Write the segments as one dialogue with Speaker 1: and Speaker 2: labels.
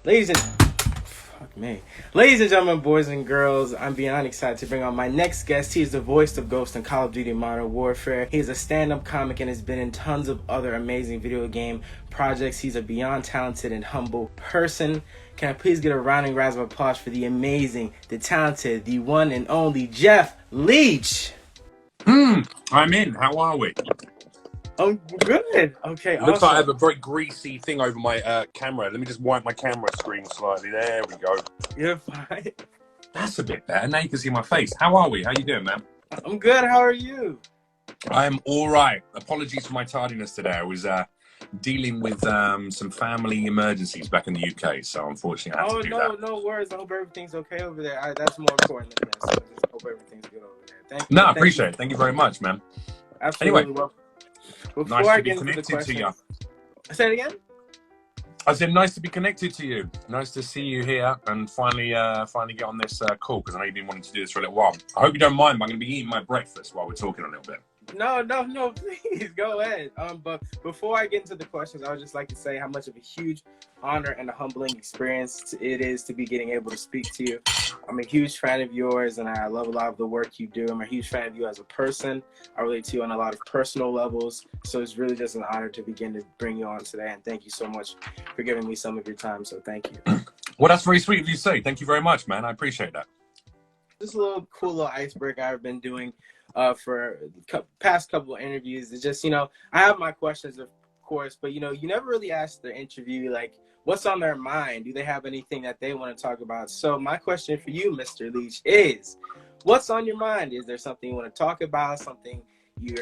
Speaker 1: Ladies and fuck me. Ladies and gentlemen, boys and girls, I'm beyond excited to bring on my next guest. He is the voice of Ghost in Call of Duty Modern Warfare. He is a stand-up comic and has been in tons of other amazing video game projects. He's a beyond talented and humble person. Can I please get a rounding round of applause for the amazing, the talented, the one and only Jeff Leach?
Speaker 2: I'm in. How are we?
Speaker 1: I'm good. Okay,
Speaker 2: It looks
Speaker 1: awesome.
Speaker 2: like I have a very greasy thing over my camera. Let me just wipe my camera screen slightly. There we go.
Speaker 1: You're fine.
Speaker 2: That's a bit better. Now you can see my face. How are we? How you doing, man?
Speaker 1: I'm good. How are you?
Speaker 2: I'm all right. Apologies for my tardiness today. I was dealing with some family emergencies back in the UK, so unfortunately I had to do that.
Speaker 1: No worries. I hope everything's okay over there. That's more important than this. So I just hope everything's good over there. Thank you.
Speaker 2: No, I appreciate it. Thank you very much, man.
Speaker 1: Absolutely.
Speaker 2: Anyway,
Speaker 1: Well, before
Speaker 2: nice
Speaker 1: I
Speaker 2: to be
Speaker 1: get into the
Speaker 2: connected to you.
Speaker 1: Say it again?
Speaker 2: I said nice to be connected to you. Nice to see you here and finally get on this call, because I know you've been wanting to do this for a little while. I hope you don't mind, but I'm going to be eating my breakfast while we're talking a little bit.
Speaker 1: No, please go ahead. But before I get into the questions, I would just like to say how much of a huge honor and a humbling experience it is to be getting able to speak to you. I'm a huge fan of yours, and I love a lot of the work you do. I'm a huge fan of you as a person. I relate to you on a lot of personal levels, so it's really just an honor to begin to bring you on today, and thank you so much for giving me some of your time, so thank you.
Speaker 2: Well, that's very sweet of you to say. Thank you very much, man. I appreciate that.
Speaker 1: Just a little cool little iceberg I've been doing for past couple of interviews. It's just, I have my questions, of course, but, you never really ask the interview, like, what's on their mind? Do they have anything that they want to talk about? So my question for you, Mr. Leach, is what's on your mind? Is there something you want to talk about, something you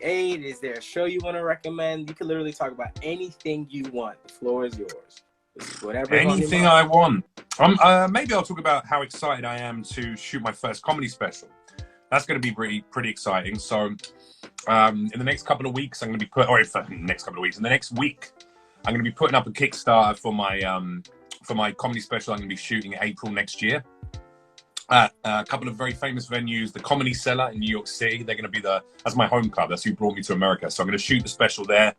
Speaker 1: ate? Is there a show you want to recommend? You can literally talk about anything you want. The floor is yours. Whatever.
Speaker 2: Anything I want. Maybe I'll talk about how excited I am to shoot my first comedy special. That's going to be pretty exciting. So, in the next couple of weeks, in the next week, I'm going to be putting up a Kickstarter for my comedy special. I'm going to be shooting in April next year at a couple of very famous venues. The Comedy Cellar in New York City. They're going to be that's my home club. That's who brought me to America. So I'm going to shoot the special there.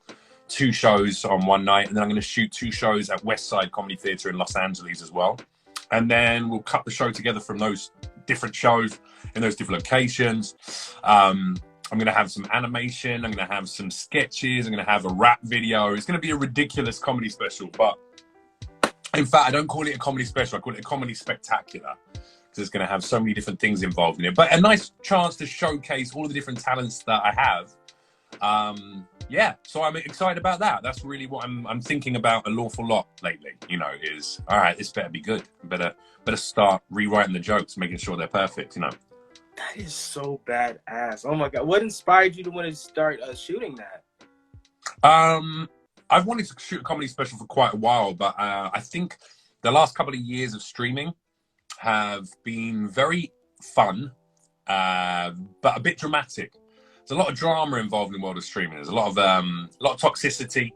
Speaker 2: 2 shows on one night, and then I'm going to shoot 2 shows at West Side Comedy Theatre in Los Angeles as well. And then we'll cut the show together from those different shows in those different locations. I'm going to have some animation. I'm going to have some sketches. I'm going to have a rap video. It's going to be a ridiculous comedy special, but in fact, I don't call it a comedy special. I call it a comedy spectacular, because it's going to have so many different things involved in it. But a nice chance to showcase all of the different talents that I have. Yeah, so I'm excited about that. That's really what I'm thinking about an awful lot lately, is, all right, this better be good. Better start rewriting the jokes, making sure they're perfect, That
Speaker 1: is so badass. Oh my God. What inspired you to want to start shooting that?
Speaker 2: I've wanted to shoot a comedy special for quite a while, but I think the last couple of years of streaming have been very fun, but a bit dramatic. There's a lot of drama involved in the world of streaming. There's a lot of toxicity,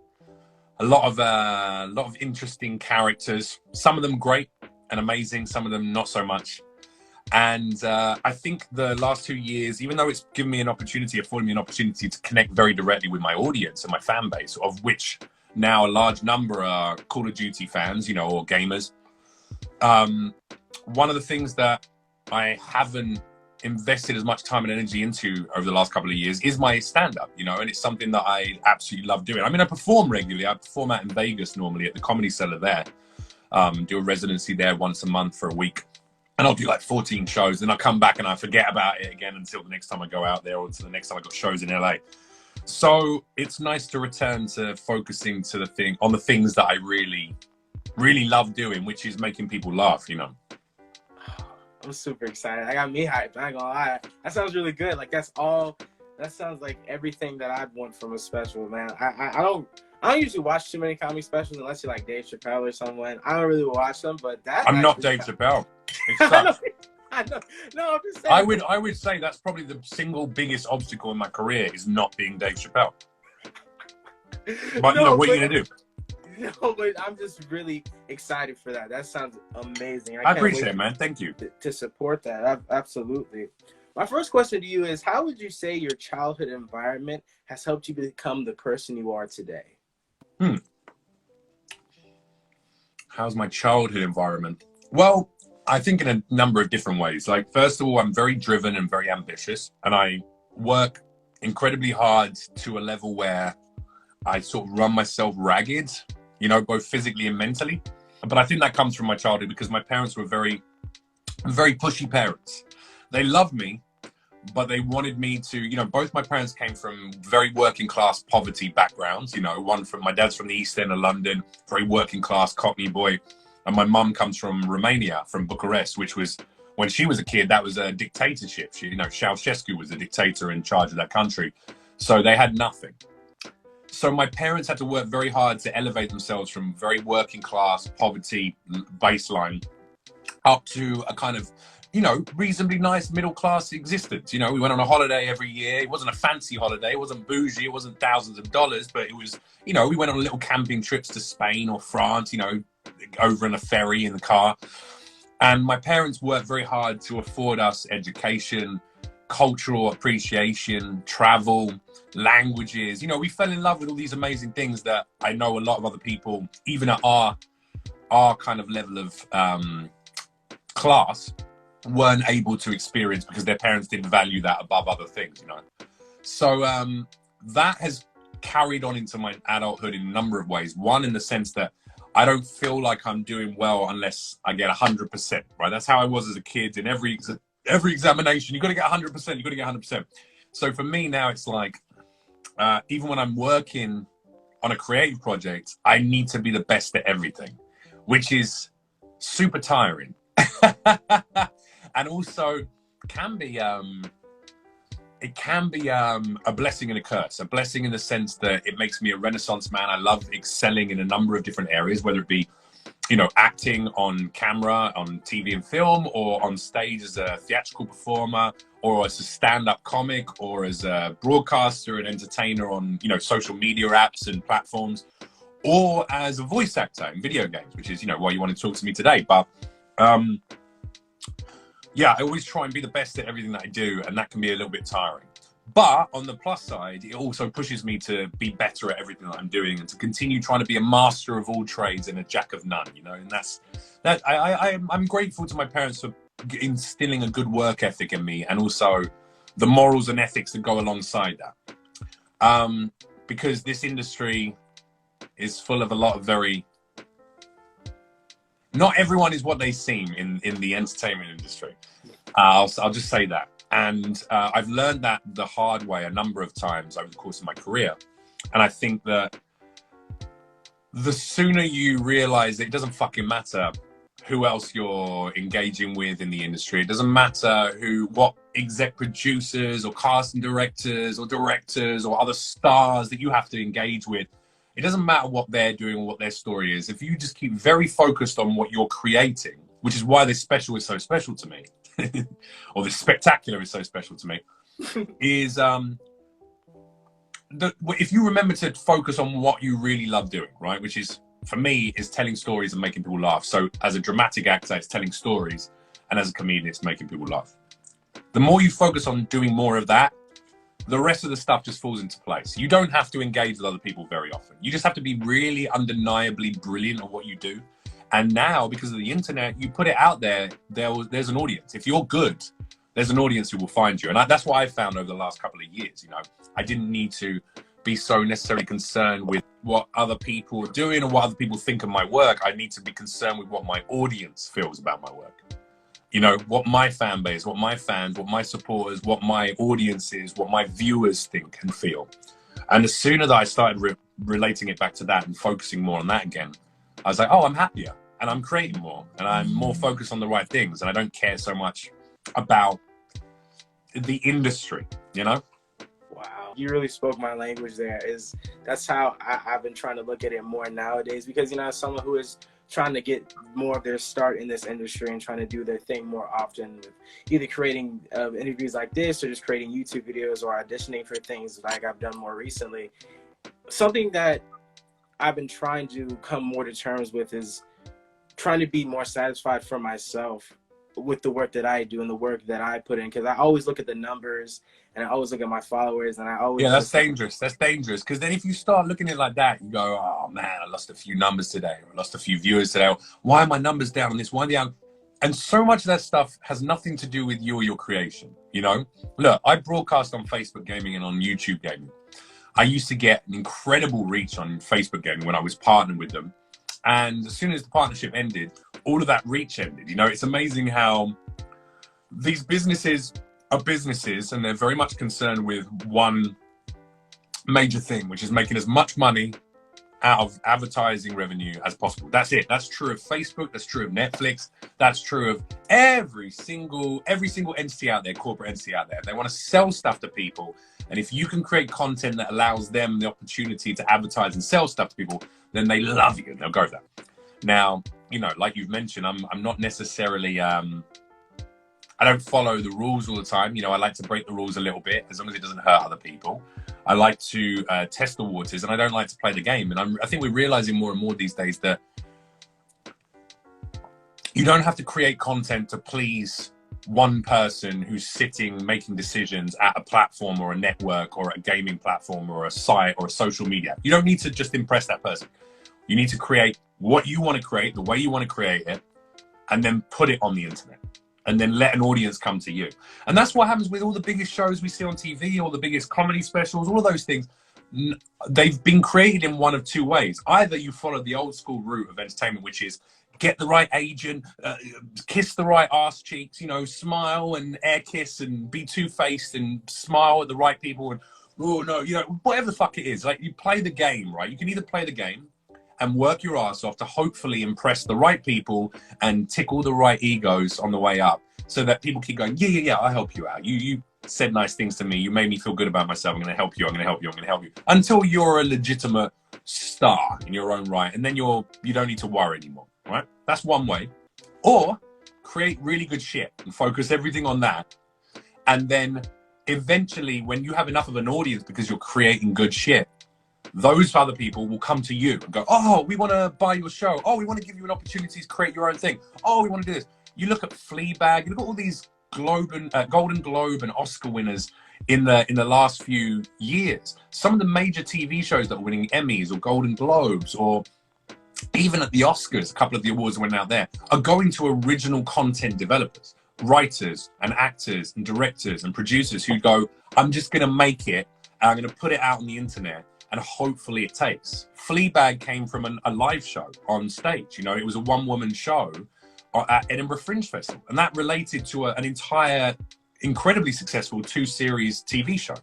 Speaker 2: a lot of interesting characters. Some of them great and amazing, some of them not so much. And I think the last 2 years, even though it's afforded me an opportunity to connect very directly with my audience and my fan base, of which now a large number are Call of Duty fans, or gamers. One of the things that I haven't invested as much time and energy into over the last couple of years is my stand-up, and it's something that I absolutely love doing. I mean, I perform regularly. I perform out in Vegas normally at the Comedy Cellar there, do a residency there once a month for a week, and I'll do like 14 shows, and I come back and I forget about it again until the next time I go out there, or until the next time I got shows in LA. So it's nice to return to focusing on the things that I really, really love doing, which is making people laugh,
Speaker 1: I'm super excited. I got me hyped. I ain't gonna lie. That sounds really good. Like that sounds like everything that I'd want from a special, man. I don't usually watch too many comedy specials unless you're like Dave Chappelle or someone. I don't really watch them, but
Speaker 2: I'm not Dave Chappelle. It sucks.
Speaker 1: I know. No, I'm just saying.
Speaker 2: I would say that's probably the single biggest obstacle in my career, is not being Dave Chappelle. But what are you gonna do?
Speaker 1: No, but I'm just really excited for that. That sounds amazing.
Speaker 2: I appreciate it, man. Thank you.
Speaker 1: To support that. Absolutely. My first question to you is, how would you say your childhood environment has helped you become the person you are today?
Speaker 2: How's my childhood environment? Well, I think in a number of different ways. Like, first of all, I'm very driven and very ambitious, and I work incredibly hard to a level where I sort of run myself ragged, you know, both physically and mentally. But I think that comes from my childhood because my parents were very, very pushy parents. They loved me, but they wanted me to, you know, both my parents came from very working class poverty backgrounds. You know, my dad's from the East End of London, very working class Cockney boy. And my mum comes from Romania, from Bucharest, which was, when she was a kid, that was a dictatorship. You know, Ceausescu was the dictator in charge of that country. So they had nothing. So my parents had to work very hard to elevate themselves from very working class poverty baseline up to a kind of, you know, reasonably nice middle class existence. You know, we went on a holiday every year. It wasn't a fancy holiday. It wasn't bougie. It wasn't thousands of dollars, but it was, you know, we went on little camping trips to Spain or France, you know, over in a ferry in the car. And my parents worked very hard to afford us education, cultural appreciation, travel, languages. You know, we fell in love with all these amazing things that I know a lot of other people, even at our kind of level of class, weren't able to experience because their parents didn't value that above other things, you know. So that has carried on into my adulthood in a number of ways. One, in the sense that I don't feel like I'm doing well unless I get 100%, right? That's how I was as a kid. In every examination, you got to get 100%, you got to get 100%. So for me now, it's like, even when I'm working on a creative project, I need to be the best at everything, which is super tiring. And also can be it can be a blessing and a curse. A blessing in the sense that it makes me a Renaissance man. I love excelling in a number of different areas, whether it be, you know, acting on camera, on TV and film, or on stage as a theatrical performer, or as a stand-up comic, or as a broadcaster and entertainer on, you know, social media apps and platforms, or as a voice actor in video games, which is, you know, why you want to talk to me today. But yeah, I always try and be the best at everything that I do, and that can be a little bit tiring. But on the plus side, it also pushes me to be better at everything that I'm doing and to continue trying to be a master of all trades and a jack of none, you know. And I'm grateful to my parents for instilling a good work ethic in me, and also the morals and ethics that go alongside that. Because this industry is full of a lot of very... Not everyone is what they seem in the entertainment industry. I'll just say that. And I've learned that the hard way a number of times over the course of my career. And I think that the sooner you realize that it doesn't fucking matter who else you're engaging with in the industry, it doesn't matter what exec producers or casting directors or other stars that you have to engage with. It doesn't matter what they're doing or what their story is. If you just keep very focused on what you're creating, which is why this special is so special to me, or this spectacular is so special to me, is if you remember to focus on what you really love doing, right? Which is, for me, is telling stories and making people laugh. So as a dramatic actor, it's telling stories, and as a comedian, it's making people laugh. The more you focus on doing more of that, the rest of the stuff just falls into place. You don't have to engage with other people very often. You just have to be really undeniably brilliant at what you do. And now, because of the internet, you put it out there, there's an audience. If you're good, there's an audience who will find you. And that's what I found over the last couple of years. You know, I didn't need to be so necessarily concerned with what other people are doing or what other people think of my work. I need to be concerned with what my audience feels about my work. You know, what my fan base, what my fans, what my supporters, what my audience is, what my viewers think and feel. And as soon as I started relating it back to that and focusing more on that again, I was like, oh, I'm happier and I'm creating more and I'm more focused on the right things. And I don't care so much about the industry, you know?
Speaker 1: Wow, you really spoke my language there. That's how I've been trying to look at it more nowadays, because, you know, as someone who is trying to get more of their start in this industry and trying to do their thing more often, with either creating interviews like this or just creating YouTube videos or auditioning for things like I've done more recently. Something that I've been trying to come more to terms with is trying to be more satisfied for myself with the work that I do and the work that I put in, because I always look at the numbers and I always look at my followers, and I
Speaker 2: Yeah,
Speaker 1: always
Speaker 2: that's
Speaker 1: just like,
Speaker 2: dangerous. That's dangerous. Because then if you start looking at it like that, you go, oh man, I lost a few numbers today. Or I lost a few viewers today. Or, why are my numbers down on this? Why are they down? And so much of that stuff has nothing to do with you or your creation. You know, look, I broadcast on Facebook gaming and on YouTube gaming. I used to get an incredible reach on Facebook gaming when I was partnered with them. And as soon as the partnership ended, all of that reach ended. You know, it's amazing how these businesses are businesses, and they're very much concerned with one major thing, which is making as much money out of advertising revenue as possible. That's it. That's true of Facebook. That's true of Netflix. That's true of every single entity out there, corporate entity out there. They want to sell stuff to people. And if you can create content that allows them the opportunity to advertise and sell stuff to people, then they love you and they'll go for that. Now, you know, like you've mentioned, I'm not necessarily, I don't follow the rules all the time. You know, I like to break the rules a little bit, as long as it doesn't hurt other people. I like to test the waters, and I don't like to play the game. And I think we're realizing more and more these days that you don't have to create content to please one person who's sitting making decisions at a platform or a network or a gaming platform or a site or a social media. You don't need to just impress that person. You need to create what you want to create, the way you want to create it, and then put it on the internet. And then let an audience come to you. And that's what happens with all the biggest shows we see on TV, all the biggest comedy specials, all of those things. They've been created in one of two ways. Either you follow the old school route of entertainment, which is get the right agent, kiss the right ass cheeks, you know, smile and air kiss and be two-faced and smile at the right people. And, oh no, you know, whatever the fuck it is. Like, you play the game, right? You can either play the game and work your ass off to hopefully impress the right people and tickle the right egos on the way up, so that people keep going, yeah, I'll help you out. You said nice things to me. You made me feel good about myself. I'm going to help you. I'm going to help you. I'm going to help you. Until you're a legitimate star in your own right. And then you don't need to worry anymore, right? That's one way. Or create really good shit and focus everything on that. And then eventually, when you have enough of an audience because you're creating good shit, those other people will come to you and go, oh, we want to buy your show. Oh, we want to give you an opportunity to create your own thing. Oh, we want to do this. You look at Fleabag, you look at all these Golden Globe and Oscar winners in the last few years. Some of the major TV shows that are winning Emmys or Golden Globes, or even at the Oscars, a couple of the awards that went out there, are going to original content developers, writers and actors and directors and producers who go, I'm just going to make it, and I'm going to put it out on the internet, and hopefully it takes. Fleabag came from a live show on stage. You know, it was a one-woman show at Edinburgh Fringe Festival, and that related to an entire incredibly successful 2-series TV show.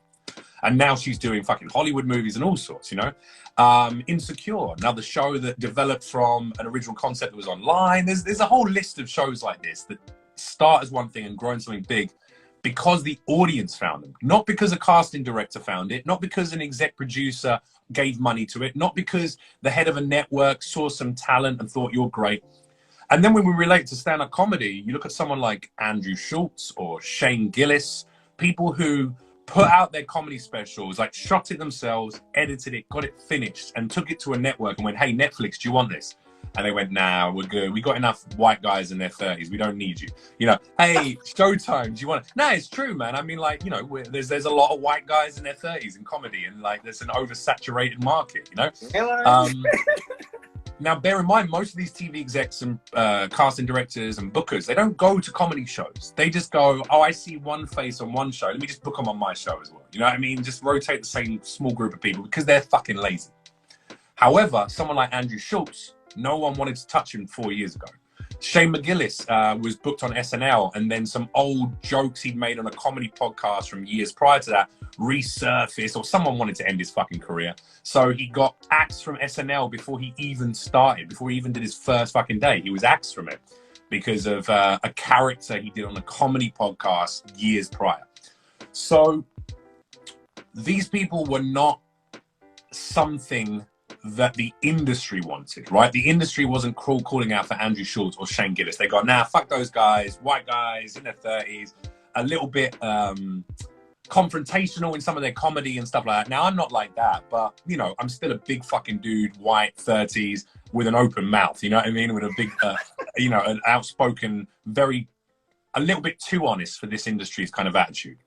Speaker 2: And now she's doing fucking Hollywood movies and all sorts, you know. Insecure, another show that developed from an original concept that was online. There's a whole list of shows like this that start as one thing and grow into something big because the audience found them. Not because a casting director found it, not because an exec producer gave money to it, not because the head of a network saw some talent and thought you're great. And then when we relate to stand-up comedy, you look at someone like Andrew Schultz or Shane Gillis, people who put out their comedy specials, like shot it themselves, edited it, got it finished, and took it to a network and went, hey, Netflix, do you want this? And they went, nah, we're good. We got enough white guys in their 30s. We don't need you. You know, hey, Showtime, do you want it? No, it's true, man. I mean, like, you know, there's a lot of white guys in their 30s in comedy, and like there's an oversaturated market, you know? Now, bear in mind, most of these TV execs and casting directors and bookers, they don't go to comedy shows. They just go, oh, I see one face on one show. Let me just book them on my show as well. You know what I mean? Just rotate the same small group of people because they're fucking lazy. However, someone like Andrew Schultz, no one wanted to touch him 4 years ago. Shane McGillis was booked on SNL, and then some old jokes he'd made on a comedy podcast from years prior to that resurfaced, or someone wanted to end his fucking career. So he got axed from SNL before he even started, before he even did his first fucking day. He was axed from it because of a character he did on a comedy podcast years prior. So these people were not something that the industry wanted, right? The industry wasn't calling out for Andrew Schultz or Shane Gillis. They got, nah, fuck those guys, white guys in their 30s, a little bit confrontational in some of their comedy and stuff like that. Now, I'm not like that, but, you know, I'm still a big fucking dude, white, 30s, with an open mouth, you know what I mean? With a big, you know, an outspoken, very a little bit too honest for this industry's kind of attitude.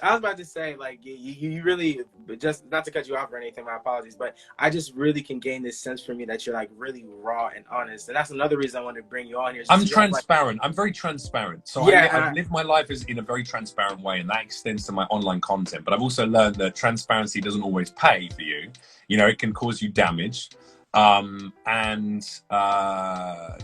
Speaker 1: I was about to say, like, you really, just not to cut you off or anything, my apologies, but I just really can gain this sense from you that you're like really raw and honest. And that's another reason I wanted to bring you on here.
Speaker 2: I'm transparent. I'm very transparent. So I've lived my life in a very transparent way, and that extends to my online content. But I've also learned that transparency doesn't always pay for you. You know, it can cause you damage. And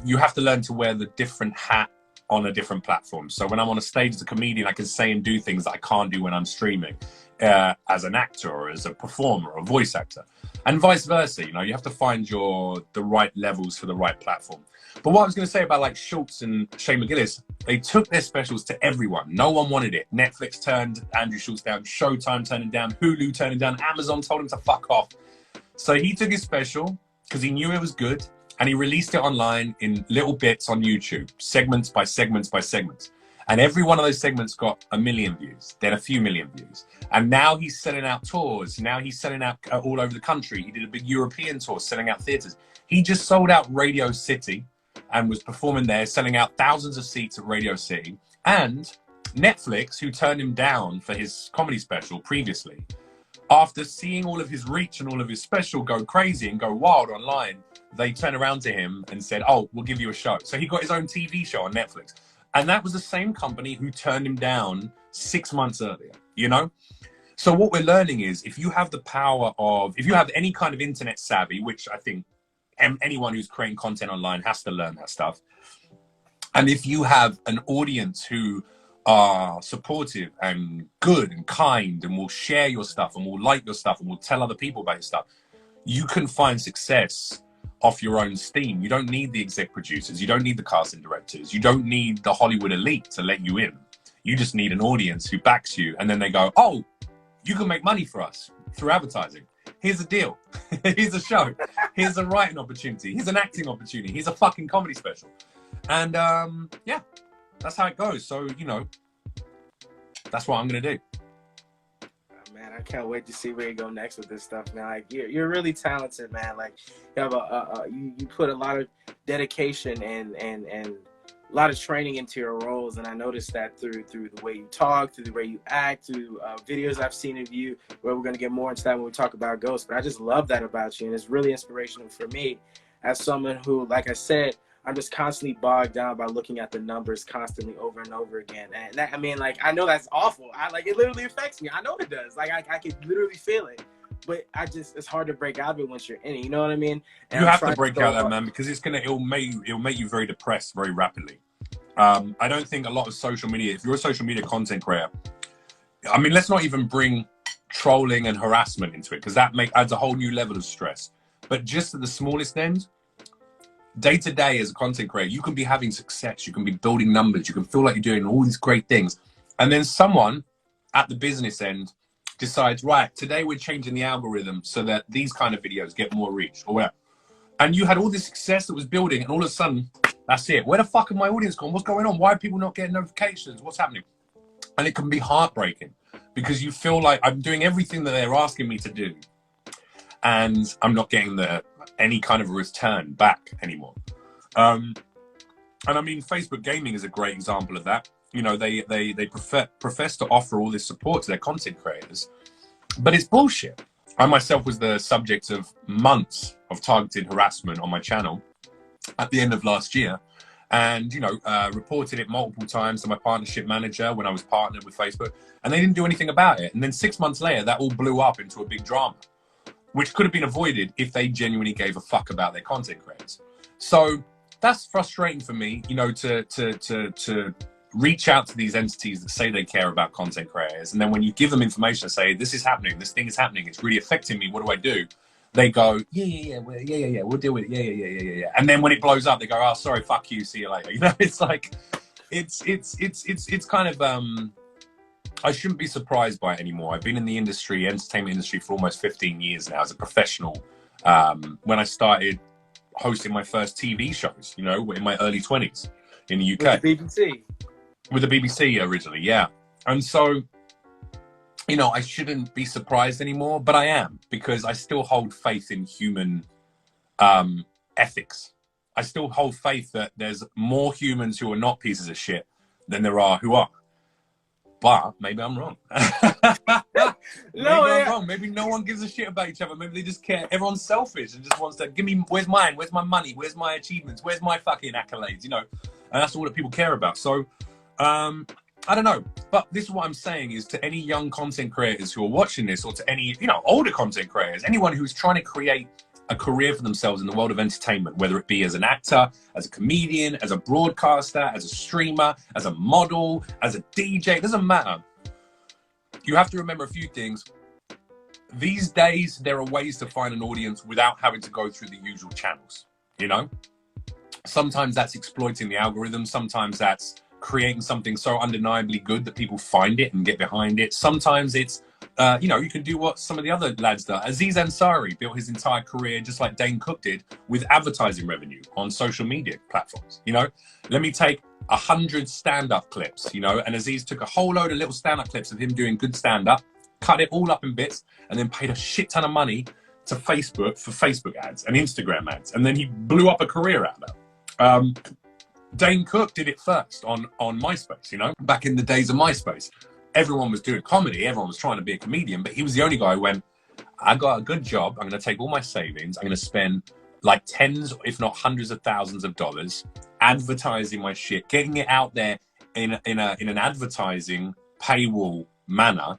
Speaker 2: you have to learn to wear the different hat on a different platform. So when I'm on a stage as a comedian, I can say and do things that I can't do when I'm streaming as an actor or as a performer or a voice actor, and vice versa. You know, you have to find the right levels for the right platform. But what I was going to say about like Schultz and Shane McGillis, they took their specials to everyone. No one wanted it. Netflix turned Andrew Schultz down, Showtime turned him down, Hulu turned him down, Amazon told him to fuck off. So he took his special because he knew it was good, and he released it online in little bits on YouTube, segments by segments by segments. And every one of those segments got 1 million views, then a few million views. And now he's selling out tours. Now he's selling out all over the country. He did a big European tour, selling out theaters. He just sold out Radio City and was performing there, selling out thousands of seats at Radio City. And Netflix, who turned him down for his comedy special previously, after seeing all of his reach and all of his special go crazy and go wild online, they turned around to him and said, oh, we'll give you a show. So he got his own TV show on Netflix. And that was the same company who turned him down 6 months earlier, you know? So what we're learning is, if you have the power of, if you have any kind of internet savvy, which I think anyone who's creating content online has to learn that stuff. And if you have an audience who are supportive and good and kind and will share your stuff and will like your stuff and will tell other people about your stuff, you can find success off your own steam. You don't need the exec producers. You don't need the casting directors. You don't need the Hollywood elite to let you in. You just need an audience who backs you. And then they go, oh, you can make money for us through advertising. Here's a deal. Here's a show. Here's a writing opportunity. Here's an acting opportunity. Here's a fucking comedy special. And yeah, that's how it goes. So, you know, that's what I'm going to do.
Speaker 1: Man, I can't wait to see where you go next with this stuff. Now, like, you're really talented, man. Like, you have you put a lot of dedication and a lot of training into your roles, and I noticed that through the way you talk, through the way you act, through videos I've seen of you. Where we're gonna get more into that when we talk about Ghost. But I just love that about you, and it's really inspirational for me as someone who, like I said, I'm just constantly bogged down by looking at the numbers constantly over and over again. And that, I mean, like, I know that's awful. It literally affects me. I know it does. Like, I could literally feel it. But it's hard to break out of it once you're in it. You know what I mean? And
Speaker 2: you have to break out of that, man, because it'll make you very depressed very rapidly. I don't think a lot of social media, if you're a social media content creator, I mean, let's not even bring trolling and harassment into it, because that adds a whole new level of stress. But just at the smallest end, day to day as a content creator, you can be having success, you can be building numbers, you can feel like you're doing all these great things. And then someone at the business end decides, right, today we're changing the algorithm so that these kind of videos get more reach or whatever. And you had all this success that was building, and all of a sudden, that's it. Where the fuck have my audience gone? What's going on? Why are people not getting notifications? What's happening? And it can be heartbreaking because you feel like I'm doing everything that they're asking me to do, and I'm not getting any kind of return back anymore. And I mean, Facebook Gaming is a great example of that. You know, they profess to offer all this support to their content creators, but it's bullshit. I myself was the subject of months of targeted harassment on my channel at the end of last year, and, you know, reported it multiple times to my partnership manager when I was partnered with Facebook, and they didn't do anything about it. And then 6 months later, that all blew up into a big drama, which could have been avoided if they genuinely gave a fuck about their content creators. So that's frustrating for me, you know, to reach out to these entities that say they care about content creators, and then when you give them information, say, this is happening, this thing is happening, it's really affecting me, what do I do? They go, yeah, we'll deal with it, yeah. And then when it blows up, they go, oh, sorry, fuck you, see you later. You know, it's like, it's kind of, I shouldn't be surprised by it anymore. I've been in the industry, entertainment industry, for almost 15 years now as a professional. When I started hosting my first TV shows, you know, in my early 20s in the UK.
Speaker 1: With the BBC?
Speaker 2: With the BBC originally, yeah. And so, you know, I shouldn't be surprised anymore, but I am, because I still hold faith in human ethics. I still hold faith that there's more humans who are not pieces of shit than there are who are. But maybe I'm wrong. Maybe I'm wrong. Maybe no one gives a shit about each other. Maybe they just care. Everyone's selfish and just wants to give me, where's mine? Where's my money? Where's my achievements? Where's my fucking accolades? You know, and that's all that people care about. So, I don't know. But this is what I'm saying is to any young content creators who are watching this, or to any, you know, older content creators, anyone who's trying to create a career for themselves in the world of entertainment, whether it be as an actor, as a comedian, as a broadcaster, as a streamer, as a model, as a DJ, it doesn't matter. You have to remember a few things. These days, there are ways to find an audience without having to go through the usual channels, you know? Sometimes that's exploiting the algorithm. Sometimes that's creating something so undeniably good that people find it and get behind it. Sometimes it's, you know, you can do what some of the other lads do. Aziz Ansari built his entire career, just like Dane Cook did, with advertising revenue on social media platforms. You know, let me take 100 stand-up clips, you know, and Aziz took a whole load of little stand-up clips of him doing good stand-up, cut it all up in bits, and then paid a shit ton of money to Facebook for Facebook ads and Instagram ads. And then he blew up a career out of that. Dane Cook did it first on MySpace, you know, back in the days of MySpace. Everyone was doing comedy, everyone was trying to be a comedian, but he was the only guy who went, I got a good job, I'm going to take all my savings, I'm going to spend like tens, if not hundreds of thousands of dollars advertising my shit, getting it out there in an advertising paywall manner,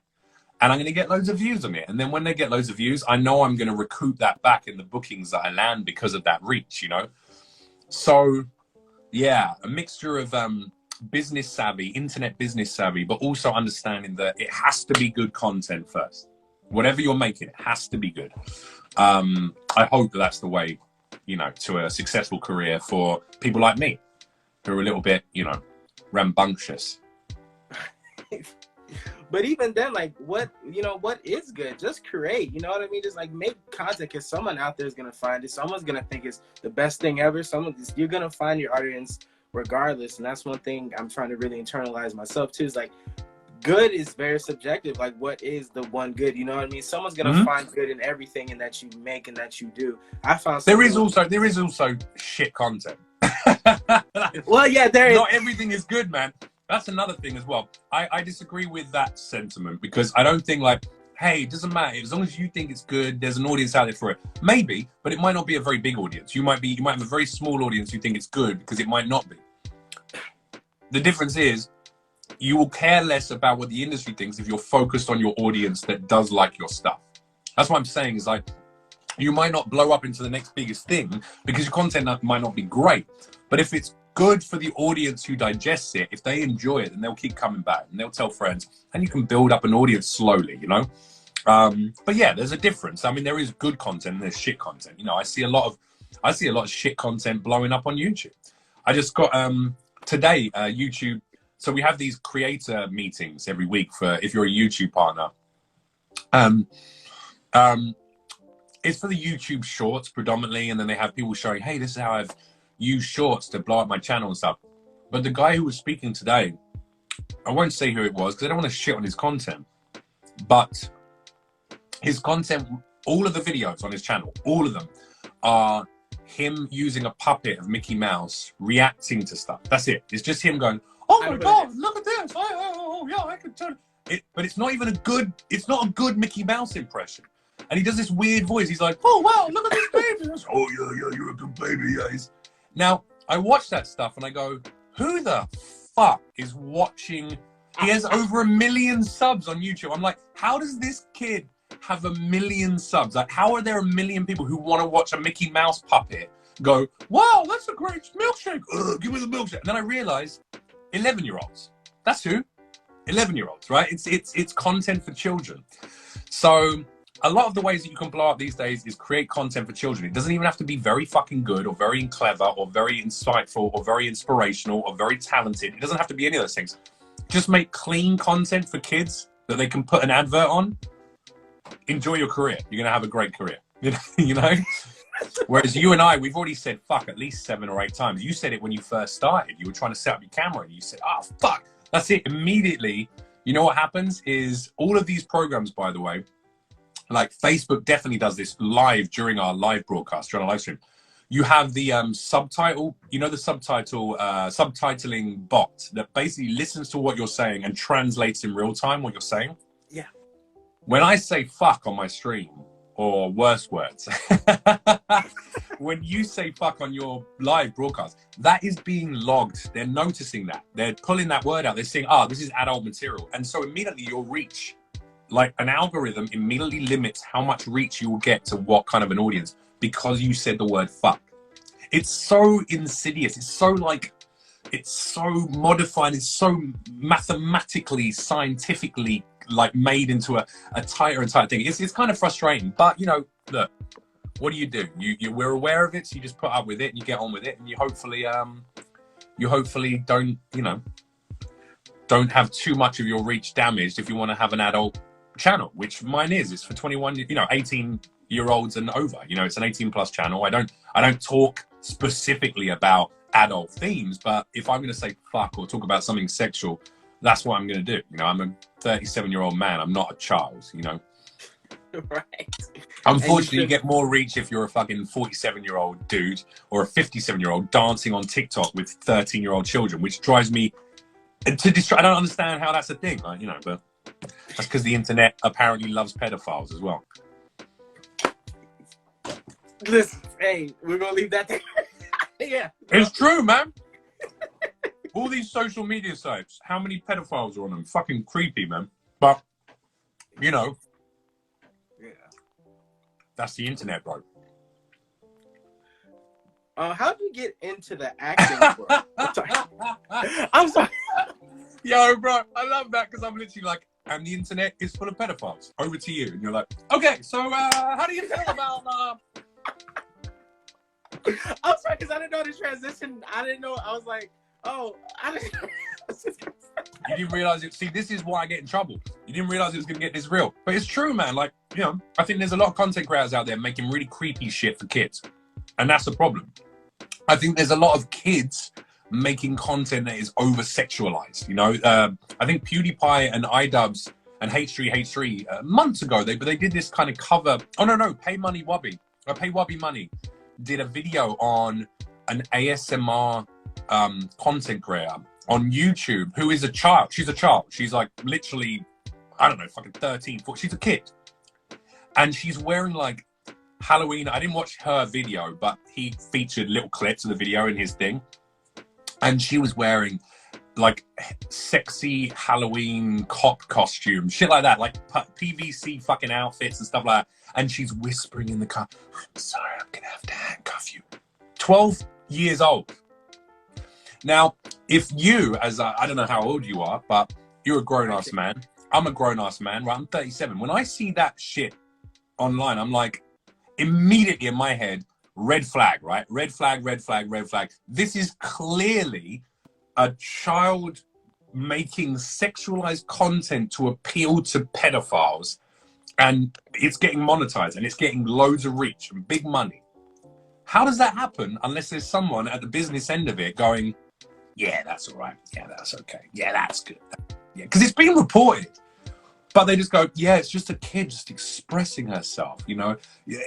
Speaker 2: and I'm going to get loads of views on it. And then when they get loads of views, I know I'm going to recoup that back in the bookings that I land because of that reach, you know? So, yeah, a mixture of business savvy, internet business savvy, but also understanding that it has to be good content first. Whatever you're making, it has to be good. I hope that that's the way, you know, to a successful career for people like me, who are a little bit, you know, rambunctious.
Speaker 1: But even then, like, what, you know, what is good? Just create, you know what I mean? Just like make content, because someone out there is going to find it. Someone's going to think it's the best thing ever. You're going to find your audience regardless. And that's one thing I'm trying to really internalize myself too, is like, good is very subjective. Like, what is the one good? You know what I mean? Someone's going to find good in everything and that you make and that you do. I found
Speaker 2: there is also shit content.
Speaker 1: Well, yeah, there is.
Speaker 2: Not everything is good, man. That's another thing as well. I disagree with that sentiment, because I don't think like, hey, it doesn't matter. As long as you think it's good, there's an audience out there for it. Maybe, but it might not be a very big audience. You might have a very small audience who think it's good, because it might not be. The difference is you will care less about what the industry thinks if you're focused on your audience that does like your stuff. That's what I'm saying, is like, you might not blow up into the next biggest thing because your content might not be great. But if it's good for the audience who digests it, if they enjoy it, then they'll keep coming back and they'll tell friends, and you can build up an audience slowly, you know? But yeah, there's a difference. I mean, there is good content and there's shit content. You know, I see a lot of shit content blowing up on YouTube. I just got, today, YouTube. So we have these creator meetings every week for, if you're a YouTube partner. It's for the YouTube shorts predominantly. And then they have people showing, hey, this is how I've used shorts to blow up my channel and stuff. But the guy who was speaking today, I won't say who it was because I don't want to shit on his content, but his content, all of the videos on his channel, all of them are him using a puppet of Mickey Mouse reacting to stuff. That's it. It's just him going, oh my God, look at this. Oh yeah, I can turn it. But it's not even it's not a good Mickey Mouse impression. And he does this weird voice. He's like, oh wow, look at this baby. Oh yeah, you're a good baby. Yeah. Now, I watch that stuff and I go, who the fuck is watching? He has over 1 million subs on YouTube. I'm like, how does this kid have 1 million subs? Like, how are there 1 million people who want to watch a Mickey Mouse puppet go, wow, that's a great milkshake. Give me the milkshake. And then I realized 11-year-olds. That's who. 11-year-olds, right? It's content for children. So a lot of the ways that you can blow up these days is create content for children. It doesn't even have to be very fucking good or very clever or very insightful or very inspirational or very talented. It doesn't have to be any of those things. Just make clean content for kids that they can put an advert on. Enjoy your career. You're going to have a great career. You know? Whereas you and I, we've already said fuck at least 7 or 8 times. You said it when you first started. You were trying to set up your camera and you said, oh, fuck. That's it. Immediately, you know what happens is all of these programs, by the way, like Facebook definitely does this live during our live broadcast, during our live stream. you have the subtitle, you know, the subtitling bot that basically listens to what you're saying and translates in real time what you're saying.
Speaker 1: Yeah.
Speaker 2: When I say fuck on my stream, or worse words, when you say fuck on your live broadcast, that is being logged. They're noticing that. They're pulling that word out. They're saying, this is adult material. And so immediately your reach, like an algorithm immediately limits how much reach you will get to what kind of an audience because you said the word fuck. It's so insidious. It's so modified. It's so mathematically, scientifically made into a tighter and tighter thing. It's kind of frustrating, but you know, look, what do? We're aware of it, so you just put up with it and you get on with it, and you hopefully don't don't have too much of your reach damaged if you want to have an adult channel, which mine is. It's for 21, 18-year-olds and over. It's an 18+ channel. I don't talk specifically about adult themes, but if I'm going to say fuck or talk about something sexual, that's what I'm going to do. I'm a 37-year-old man. I'm not a child,
Speaker 1: Right.
Speaker 2: Unfortunately, you get more reach if you're a fucking 47-year-old dude or a 57-year-old dancing on TikTok with 13-year-old children, which drives me to destroy. I don't understand how that's a thing, but that's because the internet apparently loves pedophiles as well.
Speaker 1: Listen, hey, we're going to leave that there. Yeah.
Speaker 2: It's true, man. All these social media sites, how many pedophiles are on them? Fucking creepy, man. But, yeah, that's the internet, bro.
Speaker 1: How did you get into the acting world? I'm sorry.
Speaker 2: Yo, bro, I love that because I'm literally like, and the internet is full of pedophiles. Over to you. And you're like, okay, so how do you feel about...
Speaker 1: I'm sorry, because I didn't know the transition. I didn't know. I was like, I didn't know.
Speaker 2: You didn't realize it. See, this is why I get in trouble. You didn't realize it was going to get this real. But it's true, man. I think there's a lot of content creators out there making really creepy shit for kids. And that's the problem. I think there's a lot of kids making content that is over-sexualized. I think PewDiePie and iDubbbz and H3 months ago, they did this kind of cover. Oh, no, Pay Wubby Money did a video on an ASMR content creator on YouTube who is a child. She's a child. She's like literally, I don't know, fucking 13, 14. She's a kid. And she's wearing like Halloween. I didn't watch her video, but he featured little clips of the video in his thing. And she was wearing like sexy Halloween cop costumes, shit like that, like PVC fucking outfits and stuff like that. And she's whispering in the car, I'm sorry, I'm gonna have to handcuff you. 12 years old. Now, if you, as I don't know how old you are, but you're a grown-ass man. I'm a grown-ass man, right? I'm 37. When I see that shit online, I'm like, immediately in my head, red flag, right? Red flag, red flag, red flag. This is clearly a child making sexualized content to appeal to pedophiles, and it's getting monetized and it's getting loads of reach and big money. How does that happen unless there's someone at the business end of it going, yeah, that's all right. Yeah, that's okay. Yeah, that's good. Yeah, because it's being reported. But they just go, yeah, it's just a kid just expressing herself,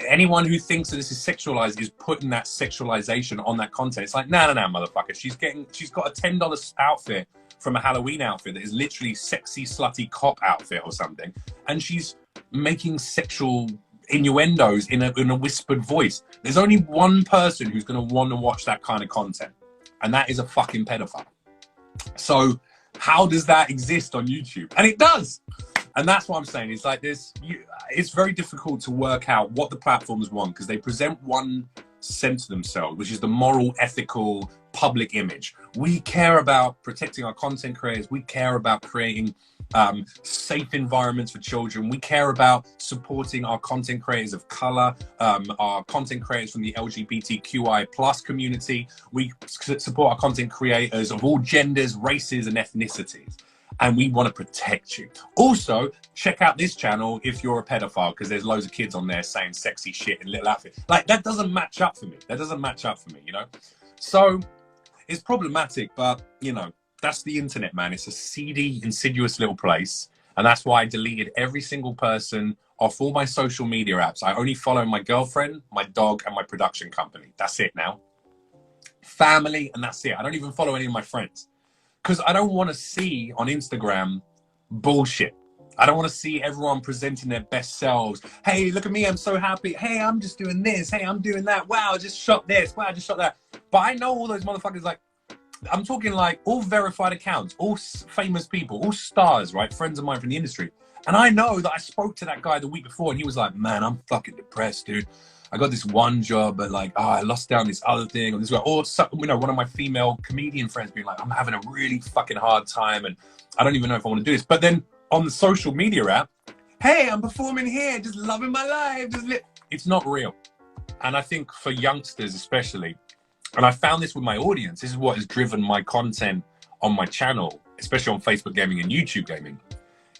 Speaker 2: Anyone who thinks that this is sexualized is putting that sexualization on that content. It's like, no, motherfucker. She's got a $10 outfit from a Halloween outfit that is literally sexy, slutty cop outfit or something. And she's making sexual innuendos in a whispered voice. There's only one person who's going to want to watch that kind of content. And that is a fucking pedophile. So how does that exist on YouTube? And it does. And that's what I'm saying. It's like this. It's very difficult to work out what the platforms want because they present one sense of themselves, which is the moral, ethical, public image. We care about protecting our content creators. We care about creating safe environments for children. We care about supporting our content creators of color, our content creators from the LGBTQI plus community. We support our content creators of all genders, races, and ethnicities. And we want to protect you. Also, check out this channel if you're a pedophile, because there's loads of kids on there saying sexy shit in little outfits. Like, that doesn't match up for me. So it's problematic, but, that's the internet, man. It's a seedy, insidious little place. And that's why I deleted every single person off all my social media apps. I only follow my girlfriend, my dog, and my production company. That's it now. Family, and that's it. I don't even follow any of my friends because I don't want to see on Instagram bullshit. I don't want to see everyone presenting their best selves. Hey, look at me, I'm so happy. Hey, I'm just doing this. Hey, I'm doing that. Wow, I just shot this. Wow, I just shot that. But I know all those motherfuckers, like, I'm talking like all verified accounts, all famous people, all stars, right? Friends of mine from the industry. And I know that I spoke to that guy the week before and he was like, man, I'm fucking depressed, dude. I got this one job, but like, I lost out on this other thing. Or this, or you know, one of my female comedian friends being like, I'm having a really fucking hard time and I don't even know if I want to do this. But then on the social media app, hey, I'm performing here, just loving my life. It's not real. And I think for youngsters especially, and I found this with my audience, this is what has driven my content on my channel, especially on Facebook Gaming and YouTube Gaming,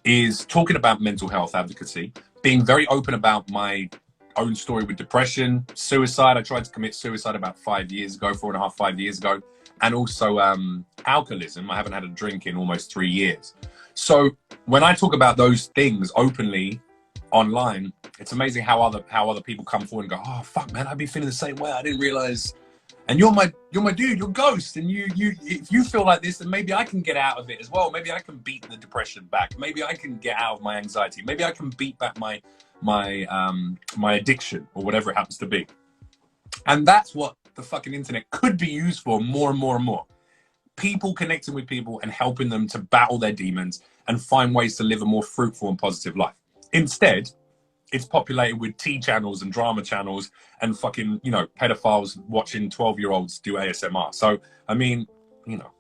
Speaker 2: is talking about mental health advocacy, being very open about my own story with depression, suicide. I tried to commit suicide about 5 years ago, 4.5, 5 years ago, and also alcoholism. I haven't had a drink in almost 3 years. So when I talk about those things openly online, it's amazing how other people come forward and go, oh fuck man, I've been feeling the same way. I didn't realize. And you're my dude, you're Ghost, and you if you feel like this, then maybe I can get out of it as well. Maybe I can beat the depression back. Maybe I can get out of my anxiety. Maybe I can beat back my addiction or whatever it happens to be. And that's what the fucking internet could be used for more and more and more. People connecting with people and helping them to battle their demons and find ways to live a more fruitful and positive life. Instead, it's populated with tea channels and drama channels and fucking, you know, pedophiles watching 12-year-olds do ASMR. So, I mean, you know.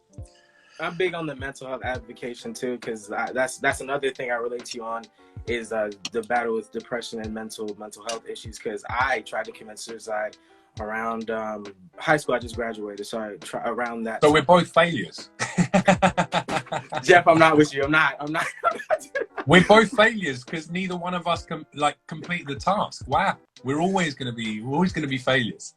Speaker 1: I'm big on the mental health advocacy too, because that's another thing I relate to you on is the battle with depression and mental health issues. Because I tried to commit suicide around high school. I just graduated, so around that.
Speaker 2: So we're both failures.
Speaker 1: Jeff, I'm not with you. I'm not.
Speaker 2: We're both failures because neither one of us can like complete the task. Wow, we're always going to be failures.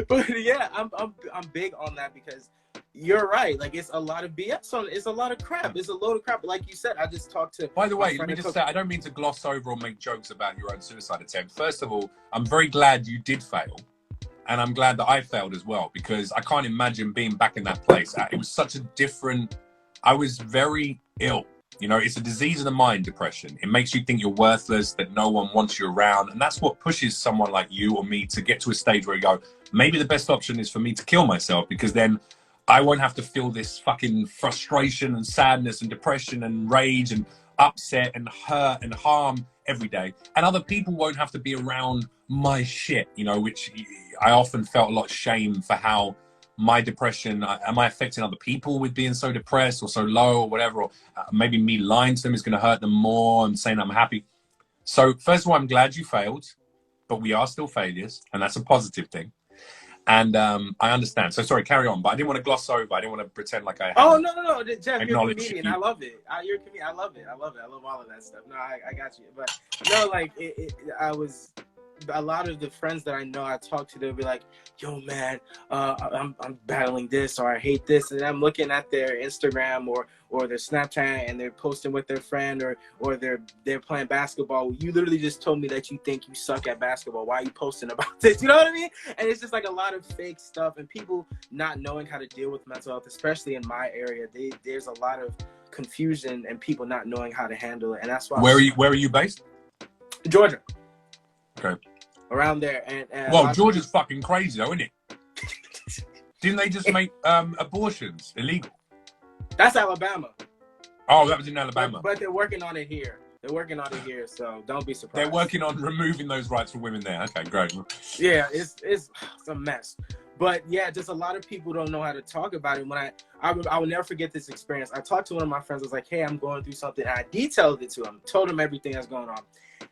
Speaker 1: but yeah, I'm big on that because you're right. Like it's a lot of BS on. It's a lot of crap. It's a load of crap. Like you said, I just talked to.
Speaker 2: By the way, let me just say, I don't mean to gloss over or make jokes about your own suicide attempt. First of all, I'm very glad you did fail. And I'm glad that I failed as well, because I can't imagine being back in that place. It was such a different, I was very ill. You know, it's a disease of the mind, depression. It makes you think you're worthless, that no one wants you around. And that's what pushes someone like you or me to get to a stage where you go, maybe the best option is for me to kill myself, because then I won't have to feel this fucking frustration and sadness and depression and rage and upset and hurt and harm every day. And other people won't have to be around my shit, you know, which I often felt a lot of shame for how my depression, am I affecting other people with being so depressed or so low or whatever, or maybe me lying to them is going to hurt them more and saying I'm happy. So first of all, I'm glad you failed, but we are still failures, and that's a positive thing. And I understand. So sorry, carry on. But I didn't want to gloss over. I didn't want to pretend like I.
Speaker 1: Oh no, Jeff, you're a comedian. I love it. You're a comedian. I love it. I love all of that stuff. No, I got you. But no, like I was. A lot of the friends that I know, I talk to, they'll be like, "Yo, man, I'm battling this, or I hate this," and I'm looking at their Instagram or their Snapchat, and they're posting with their friend, or they're playing basketball. You literally just told me that you think you suck at basketball. Why are you posting about this? You know what I mean? And it's just like a lot of fake stuff, and people not knowing how to deal with mental health, especially in my area. There's a lot of confusion and people not knowing how to handle it, and that's why.
Speaker 2: Where are you based?
Speaker 1: Georgia.
Speaker 2: Okay.
Speaker 1: Around there, and
Speaker 2: well, Georgia's fucking crazy, though, isn't it? Didn't they just make abortions illegal?
Speaker 1: That's Alabama.
Speaker 2: Oh, that was in Alabama.
Speaker 1: But they're working on it here. So don't be surprised.
Speaker 2: They're working on removing those rights for women there. Okay, great.
Speaker 1: Yeah, it's a mess. But yeah, just a lot of people don't know how to talk about it. When I will never forget this experience. I talked to one of my friends. I was like, "Hey, I'm going through something." And I detailed it to him. Told him everything that's going on.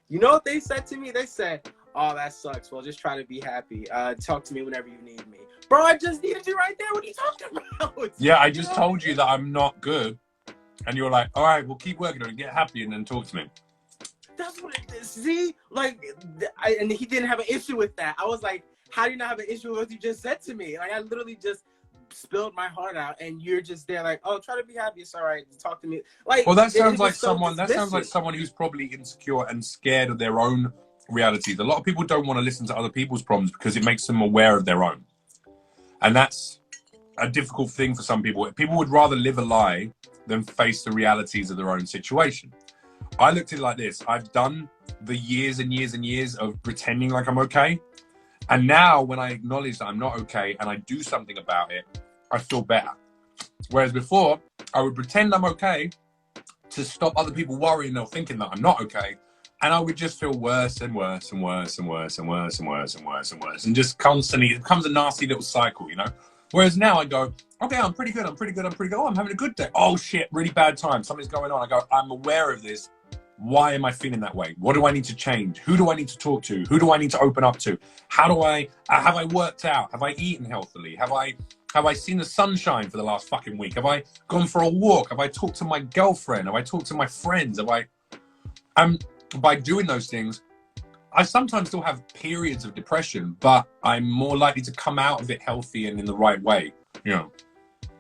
Speaker 1: You know what they said to me? They said, "Oh, that sucks. Well, just try to be happy. Talk to me whenever you need me." Bro, I just needed you right there. What are you talking about?
Speaker 2: Yeah, I just told you that I'm not good. And you're like, all right, we'll keep working on it. Get happy and then talk to me.
Speaker 1: That's what it is. See? Like, and he didn't have an issue with that. I was like, how do you not have an issue with what you just said to me? Like, I literally just spilled my heart out, and you're just there like, oh, try to be happy. It's all right. Talk to me. Like,
Speaker 2: Well, that
Speaker 1: it
Speaker 2: sounds like
Speaker 1: was so
Speaker 2: someone. That sounds like
Speaker 1: dismissive.
Speaker 2: someone who's probably insecure and scared of their own realities. A lot of people don't want to listen to other people's problems because it makes them aware of their own, and that's a difficult thing for some people. People would rather live a lie than face the realities of their own situation. I looked at it like this. I've done the years and years and years of pretending like I'm okay. And now when I acknowledge that I'm not okay and I do something about it, I feel better. Whereas before, I would pretend I'm okay to stop other people worrying or thinking that I'm not okay. And I would just feel worse and worse and worse and worse and worse and worse and worse and worse. And just constantly, it becomes a nasty little cycle, you know? Whereas now I go, okay, I'm pretty good. I'm pretty good. I'm pretty good. Oh, I'm having a good day. Oh shit, really bad time. Something's going on. I go, I'm aware of this. Why am I feeling that way? What do I need to change? Who do I need to talk to? Who do I need to open up to? How do have I worked out? Have I eaten healthily? Have I seen the sunshine for the last fucking week? Have I gone for a walk? Have I talked to my girlfriend? Have I talked to my friends? By doing those things, I sometimes still have periods of depression, but I'm more likely to come out of it healthy and in the right way, you know?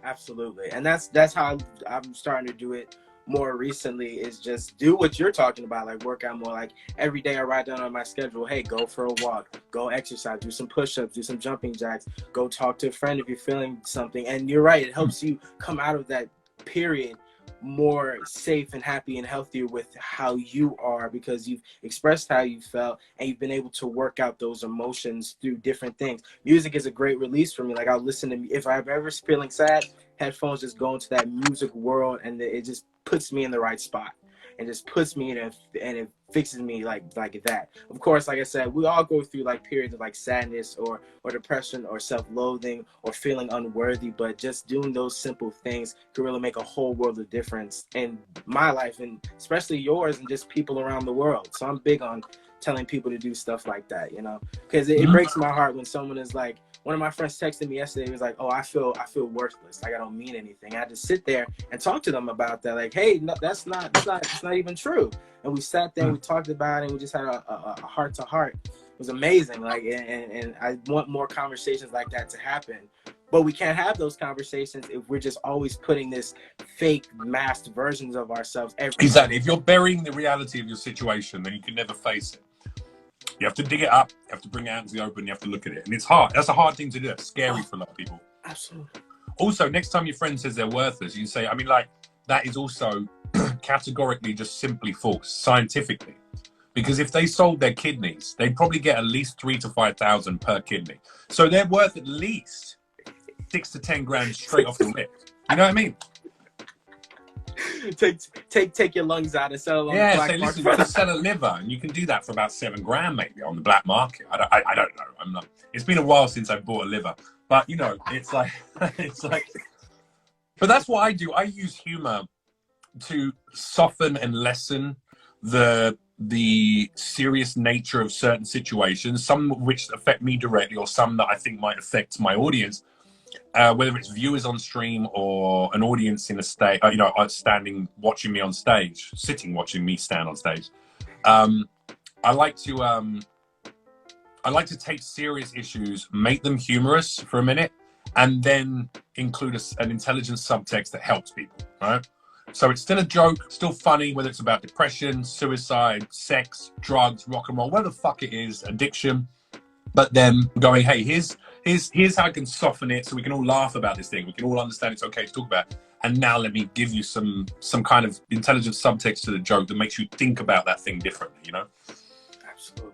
Speaker 1: Absolutely. And that's how I'm starting to do it more recently, is just do what you're talking about, like work out more. Like every day I write down on my schedule, hey, go for a walk, go exercise, do some push-ups, do some jumping jacks, go talk to a friend if you're feeling something. And you're right, it helps you come out of that period more safe and happy and healthier with how you are, because you've expressed how you felt and you've been able to work out those emotions through different things. Music is a great release for me. Like I'll listen to, if I'm ever feeling sad, headphones just go into that music world and it just puts me in the right spot and just puts me in and it fixes me like that. Of course, like I said, we all go through like periods of like sadness or depression or self-loathing or feeling unworthy, but just doing those simple things can really make a whole world of difference in my life and especially yours and just people around the world. So I'm big on telling people to do stuff like that, you know, because it breaks my heart when someone is like, one of my friends texted me yesterday. He was like, "Oh, I feel worthless. Like I don't mean anything." I had to sit there and talk to them about that. Like, hey, no, that's not even true. And we sat there and we talked about it. And we just had a heart to heart. It was amazing. Like, and I want more conversations like that to happen. But we can't have those conversations if we're just always putting this fake masked versions of ourselves every day.
Speaker 2: Exactly. If you're burying the reality of your situation, then you can never face it. You have to dig it up. You have to bring it out into the open. You have to look at it. And it's hard. That's a hard thing to do. It's scary for a lot of people.
Speaker 1: Absolutely.
Speaker 2: Also, next time your friend says they're worthless, you can say, I mean, like, that is also categorically just simply false, scientifically. Because if they sold their kidneys, they'd probably get at least 3,000 to 5,000 per kidney. So they're worth at least 6 to 10 grand straight off the rip. You know what I mean?
Speaker 1: Take your lungs out and sell them on the black market.
Speaker 2: Listen, you can sell a liver, and you can do that for about 7 grand maybe on the black market. I don't know. I'm not. It's been a while since I bought a liver, but you know, it's like, But that's what I do. I use humor to soften and lessen the serious nature of certain situations, some of which affect me directly, or some that I think might affect my audience. Whether it's viewers on stream or an audience in a stage, standing watching me on stage, sitting watching me stand on stage. I like to take serious issues, make them humorous for a minute, and then include an intelligent subtext that helps people, right? So it's still a joke, still funny, whether it's about depression, suicide, sex, drugs, rock and roll, whatever the fuck it is, addiction. But then going, hey, here's how I can soften it so we can all laugh about this thing. We can all understand it's okay to talk about. And now let me give you some kind of intelligent subtext to the joke that makes you think about that thing differently, you know?
Speaker 1: Absolutely.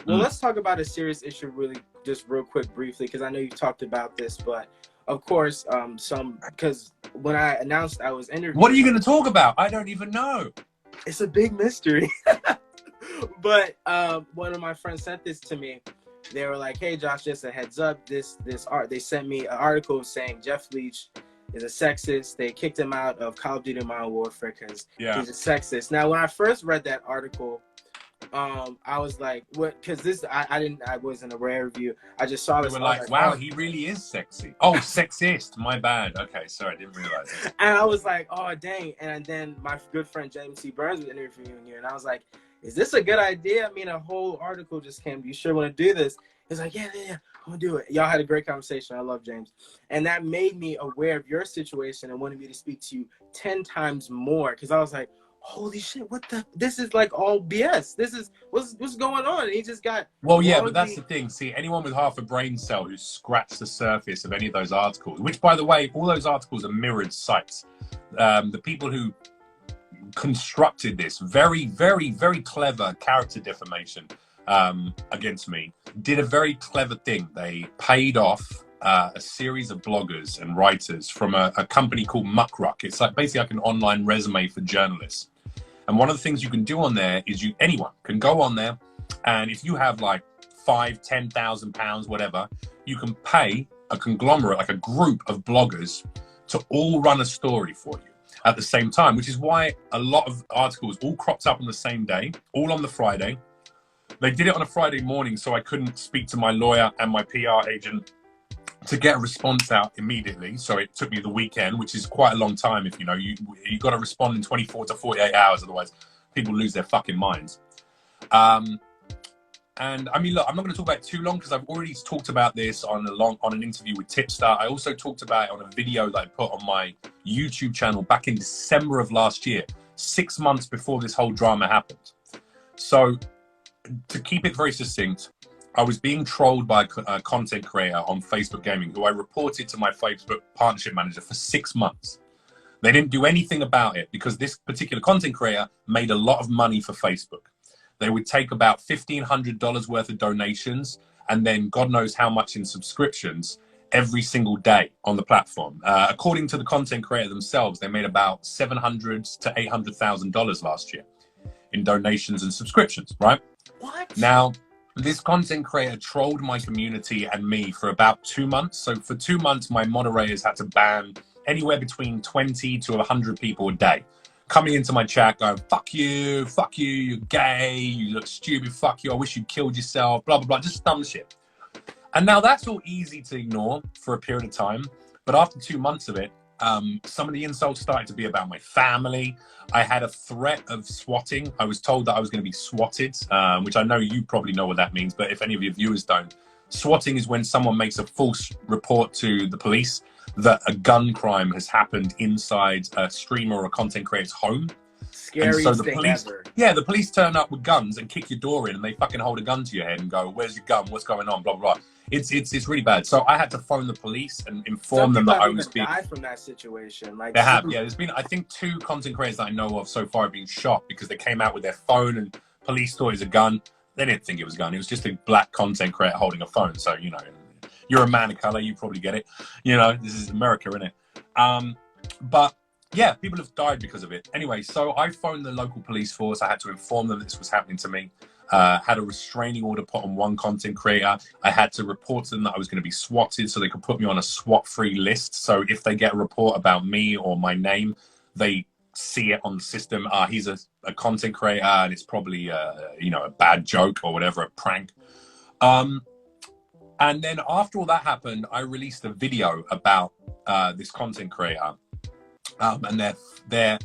Speaker 1: Well, let's talk about a serious issue real quick, briefly, because I know you talked about this, but of course, because when I announced I was interviewing...
Speaker 2: What are you going to talk about? I don't even know.
Speaker 1: It's a big mystery. But one of my friends sent this to me. They were like, hey, Josh, just a heads up. They sent me an article saying Jeff Leach is a sexist. They kicked him out of Call of Duty Modern Warfare because he's a sexist. Now, when I first read that article, I was like, what? Because I wasn't aware of you. I just saw this.
Speaker 2: We were like, wow, he really is sexy. Oh, sexist. My bad. Okay, sorry, I didn't realize that.
Speaker 1: And I was like, oh, dang. And then my good friend James C. Burns was interviewing you, and I was like, is this a good idea? I mean, a whole article just came. Do you sure want to do this? He's like, yeah. I'm gonna do it. Y'all had a great conversation. I love James. And that made me aware of your situation and wanted me to speak to you 10 times more. Cause I was like, holy shit, this is like all BS. This is what's going on. And he just got
Speaker 2: Well, yeah, but that's the thing. See, anyone with half a brain cell who's scratched the surface of any of those articles, which, by the way, all those articles are mirrored sites. The people who constructed this very, very, very clever character defamation against me did a very clever thing. They paid off a series of bloggers and writers from a company called Muckruck. It's like basically like an online resume for journalists. And one of the things you can do on there is anyone can go on there, and if you have like £5,000-10,000, whatever, you can pay a conglomerate, like a group of bloggers, to all run a story for you at the same time, which is why a lot of articles all cropped up on the same day, all on the Friday. They did it on a Friday morning, so I couldn't speak to my lawyer and my PR agent to get a response out immediately. So it took me the weekend, which is quite a long time. If you got to respond in 24 to 48 hours, otherwise people lose their fucking minds. And I mean, look, I'm not going to talk about it too long because I've already talked about this on an interview with Tipstar. I also talked about it on a video that I put on my YouTube channel back in December of last year, 6 months before this whole drama happened. So to keep it very succinct, I was being trolled by a content creator on Facebook Gaming who I reported to my Facebook partnership manager for 6 months. They didn't do anything about it because this particular content creator made a lot of money for Facebook. They would take about $1,500 worth of donations and then God knows how much in subscriptions every single day on the platform. According to the content creator themselves, they made about $700,000 to $800,000 last year in donations and subscriptions, right?
Speaker 1: What?
Speaker 2: Now, this content creator trolled my community and me for about 2 months. So for 2 months, my moderators had to ban anywhere between 20 to 100 people a day coming into my chat going, fuck you, you're gay, you look stupid, fuck you, I wish you killed yourself, blah, blah, blah, just dumb shit. And now that's all easy to ignore for a period of time. But after 2 months of it, some of the insults started to be about my family. I had a threat of swatting. I was told that I was going to be swatted, which I know you probably know what that means. But if any of your viewers don't, swatting is when someone makes a false report to the police that a gun crime has happened inside a streamer or a content creator's home.
Speaker 1: Scariest thing ever.
Speaker 2: Yeah, the police turn up with guns and kick your door in and they fucking hold a gun to your head and go, where's your gun? What's going on? Blah, blah, blah. It's really bad. So I had to phone the police and inform them that I was being...
Speaker 1: died from that situation. Like,
Speaker 2: they have, yeah. There's been, I think, 2 content creators that I know of so far have been shot because they came out with their phone and police thought it was a gun. They didn't think it was a gun. It was just a black content creator holding a phone. So, you know, you're a man of color, you probably get it. You know, this is America, isn't it? But yeah, people have died because of it. Anyway, so I phoned the local police force. I had to inform them that this was happening to me. Had a restraining order put on one content creator. I had to report to them that I was going to be swatted so they could put me on a SWAT-free list. So if they get a report about me or my name, they see it on the system. He's a content creator and it's probably, you know, a bad joke or whatever, a prank. And then after all that happened, I released a video about this content creator and their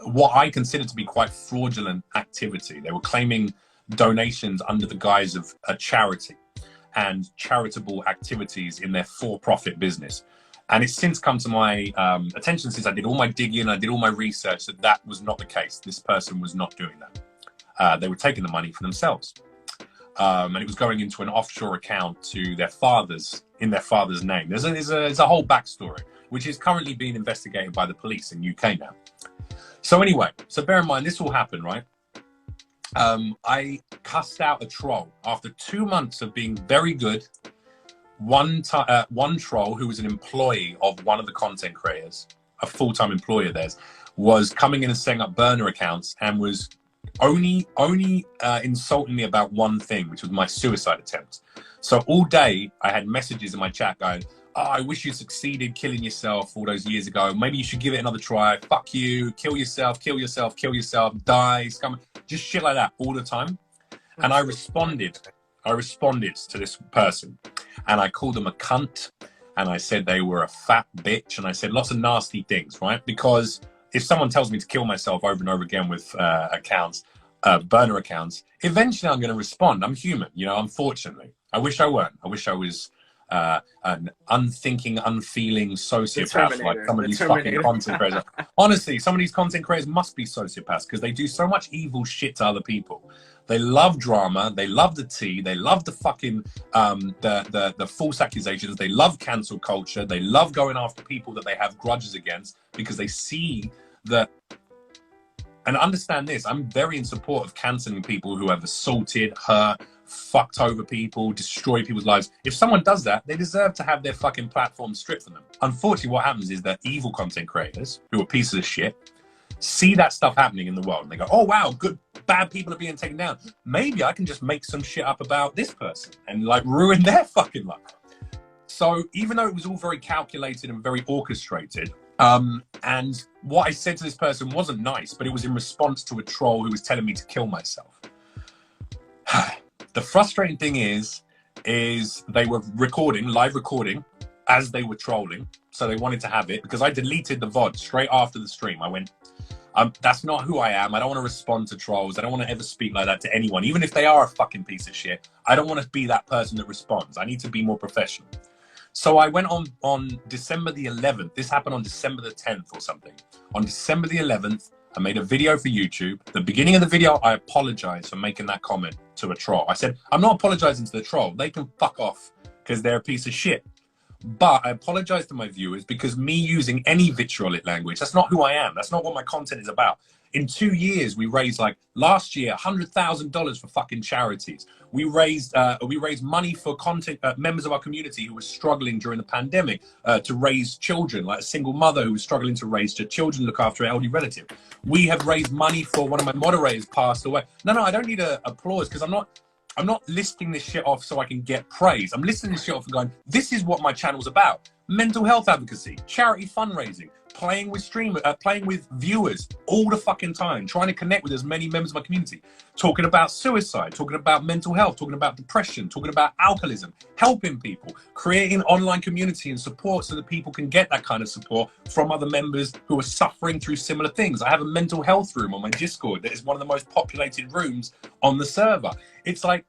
Speaker 2: what I consider to be quite fraudulent activity. They were claiming donations under the guise of a charity and charitable activities in their for-profit business. And it's since come to my attention, since I did all my digging, I did all my research, that was not the case. This person was not doing that. They were taking the money for themselves. And it was going into an offshore account to their fathers, in their father's name. There's a whole backstory, which is currently being investigated by the police in UK now. So anyway, so bear in mind, this all happened, right? I cussed out a troll after 2 months of being very good. One troll who was an employee of one of the content creators, a full-time employee of theirs, was coming in and setting up burner accounts and was only insulting me about one thing, which was my suicide attempt. So all day I had messages in my chat going, oh, I wish you succeeded killing yourself all those years ago. Maybe you should give it another try. Fuck you. Kill yourself, kill yourself, kill yourself, die, scum. Just shit like that all the time. And I responded to this person and I called them a cunt and I said they were a fat bitch and I said lots of nasty things, right? Because if someone tells me to kill myself over and over again with accounts, burner accounts, eventually I'm going to respond. I'm human, you know, unfortunately. I wish I weren't. I wish I was an unthinking, unfeeling
Speaker 1: The
Speaker 2: sociopath like
Speaker 1: Terminator.
Speaker 2: some of
Speaker 1: The
Speaker 2: these fucking
Speaker 1: Terminator.
Speaker 2: content creators. Honestly, some of these content creators must be sociopaths because they do so much evil shit to other people. They love drama, they love the tea, they love the fucking the false accusations, they love cancel culture, they love going after people that they have grudges against because they see that. And understand this, I'm very in support of cancelling people who have assaulted, hurt, fucked over people, destroyed people's lives. If someone does that, they deserve to have their fucking platform stripped from them. Unfortunately, what happens is that evil content creators, who are pieces of shit, see that stuff happening in the world. And they go, oh, wow, good, bad people are being taken down. Maybe I can just make some shit up about this person and like ruin their fucking life. So even though it was all very calculated and very orchestrated, and what I said to this person wasn't nice, but it was in response to a troll who was telling me to kill myself. The frustrating thing is they were recording, live recording, as they were trolling. So they wanted to have it because I deleted the VOD straight after the stream. I went, that's not who I am. I don't want to respond to trolls. I don't want to ever speak like that to anyone, even if they are a fucking piece of shit. I don't want to be that person that responds. I need to be more professional. So I went on December the 11th. This happened on December the 10th or something. On December the 11th, I made a video for YouTube. The beginning of the video, I apologized for making that comment to a troll. I said, I'm not apologizing to the troll. They can fuck off because they're a piece of shit. But I apologize to my viewers because me using any vitriolic language, that's not who I am. That's not what my content is about. In 2 years, we raised, like last year, $100,000 for fucking charities. We raised money for content members of our community who were struggling during the pandemic to raise children, like a single mother who was struggling to raise her children, look after an elderly relative. We have raised money for one of my moderators passed away. No, I don't need applause because I'm not listing this shit off so I can get praise. I'm listing this shit off and going, this is what my channel's about. Mental health advocacy, charity fundraising, playing with viewers all the fucking time, trying to connect with as many members of my community, talking about suicide, talking about mental health, talking about depression, talking about alcoholism, helping people, creating online community and support so that people can get that kind of support from other members who are suffering through similar things. I have a mental health room on my Discord that is one of the most populated rooms on the server. It's like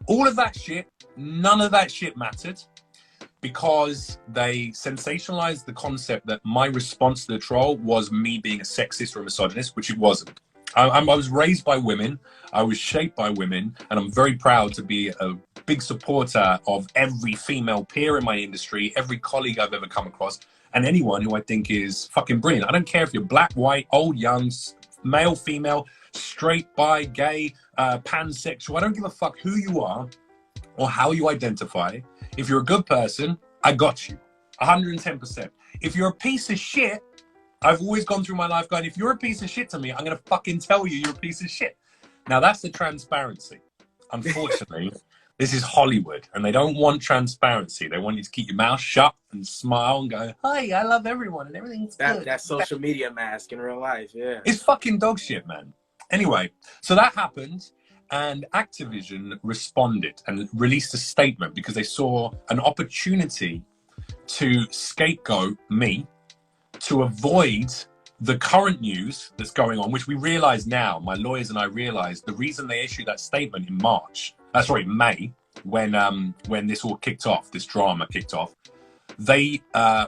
Speaker 2: all of that shit, none of that shit mattered, because they sensationalized the concept that my response to the troll was me being a sexist or a misogynist, which it wasn't. I was raised by women, I was shaped by women, and I'm very proud to be a big supporter of every female peer in my industry, every colleague I've ever come across, and anyone who I think is fucking brilliant. I don't care if you're black, white, old, young, male, female, straight, bi, gay, pansexual. I don't give a fuck who you are or how you identify. If you're a good person, I got you, 110%. If you're a piece of shit, I've always gone through my life going, if you're a piece of shit to me, I'm going to fucking tell you you're a piece of shit. Now, that's the transparency. Unfortunately, this is Hollywood, and they don't want transparency. They want you to keep your mouth shut and smile and go, hi, I love everyone, and everything's good.
Speaker 1: That social media mask in real life, yeah.
Speaker 2: It's fucking dog shit, man. Anyway, so that happened. And Activision responded and released a statement because they saw an opportunity to scapegoat me to avoid the current news that's going on, which we realize now, my lawyers and I realize the reason they issued that statement in May, when this all kicked off, this drama kicked off, they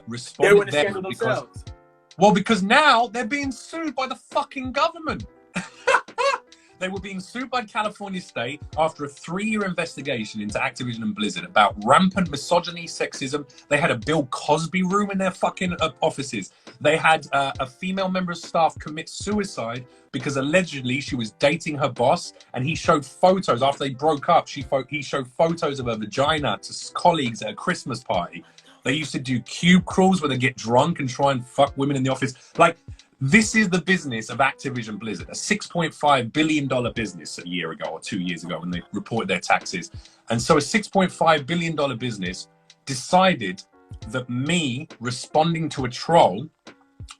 Speaker 2: responded there because now they're being sued by the fucking government. They were being sued by California State after a 3-year investigation into Activision and Blizzard about rampant misogyny, sexism. They had a Bill Cosby room in their fucking offices. They had a female member of staff commit suicide because allegedly she was dating her boss, and he showed photos after they broke up. He showed photos of her vagina to colleagues at a Christmas party. They used to do cube crawls where they get drunk and try and fuck women in the office. Like, this is the business of Activision Blizzard, a $6.5 billion business a year ago or 2 years ago when they reported their taxes. And so a $6.5 billion business decided that me responding to a troll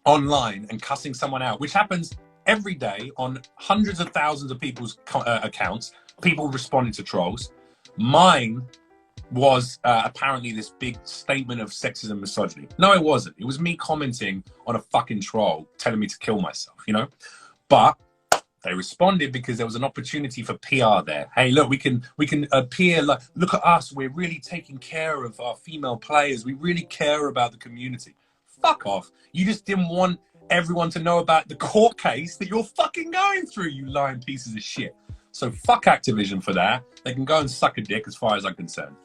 Speaker 2: online and cussing someone out, which happens every day on hundreds of thousands of people's accounts, people responding to trolls. Mine was apparently this big statement of sexism and misogyny. No, it wasn't. It was me commenting on a fucking troll telling me to kill myself, you know? But They responded because there was an opportunity for PR there. Hey, look, we can appear like, look at us. We're really taking care of our female players. We really care about the community. Fuck off. You just didn't want everyone to know about the court case that you're fucking going through, you lying pieces of shit. So fuck Activision for that. They can go and suck a dick as far as I'm concerned.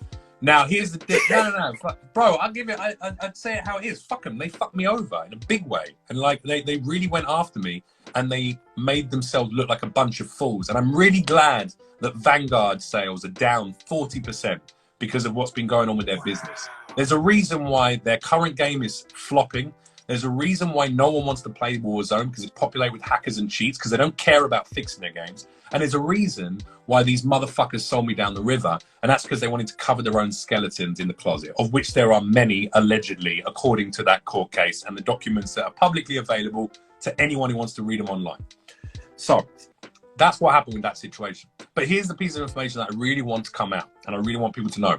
Speaker 2: Now, here's the dick. No. Bro, I'll give it, I'd say it how it is. Fuck them. They fucked me over in a big way. And like, they really went after me and they made themselves look like a bunch of fools. And I'm really glad that Vanguard sales are down 40% because of what's been going on with their business. There's a reason why their current game is flopping. There's a reason why no one wants to play Warzone, because it's populated with hackers and cheats, because they don't care about fixing their games. And there's a reason why these motherfuckers sold me down the river, and that's because they wanted to cover their own skeletons in the closet, of which there are many, allegedly, according to that court case and the documents that are publicly available to anyone who wants to read them online. So that's what happened with that situation. But here's the piece of information that I really want to come out, and I really want people to know.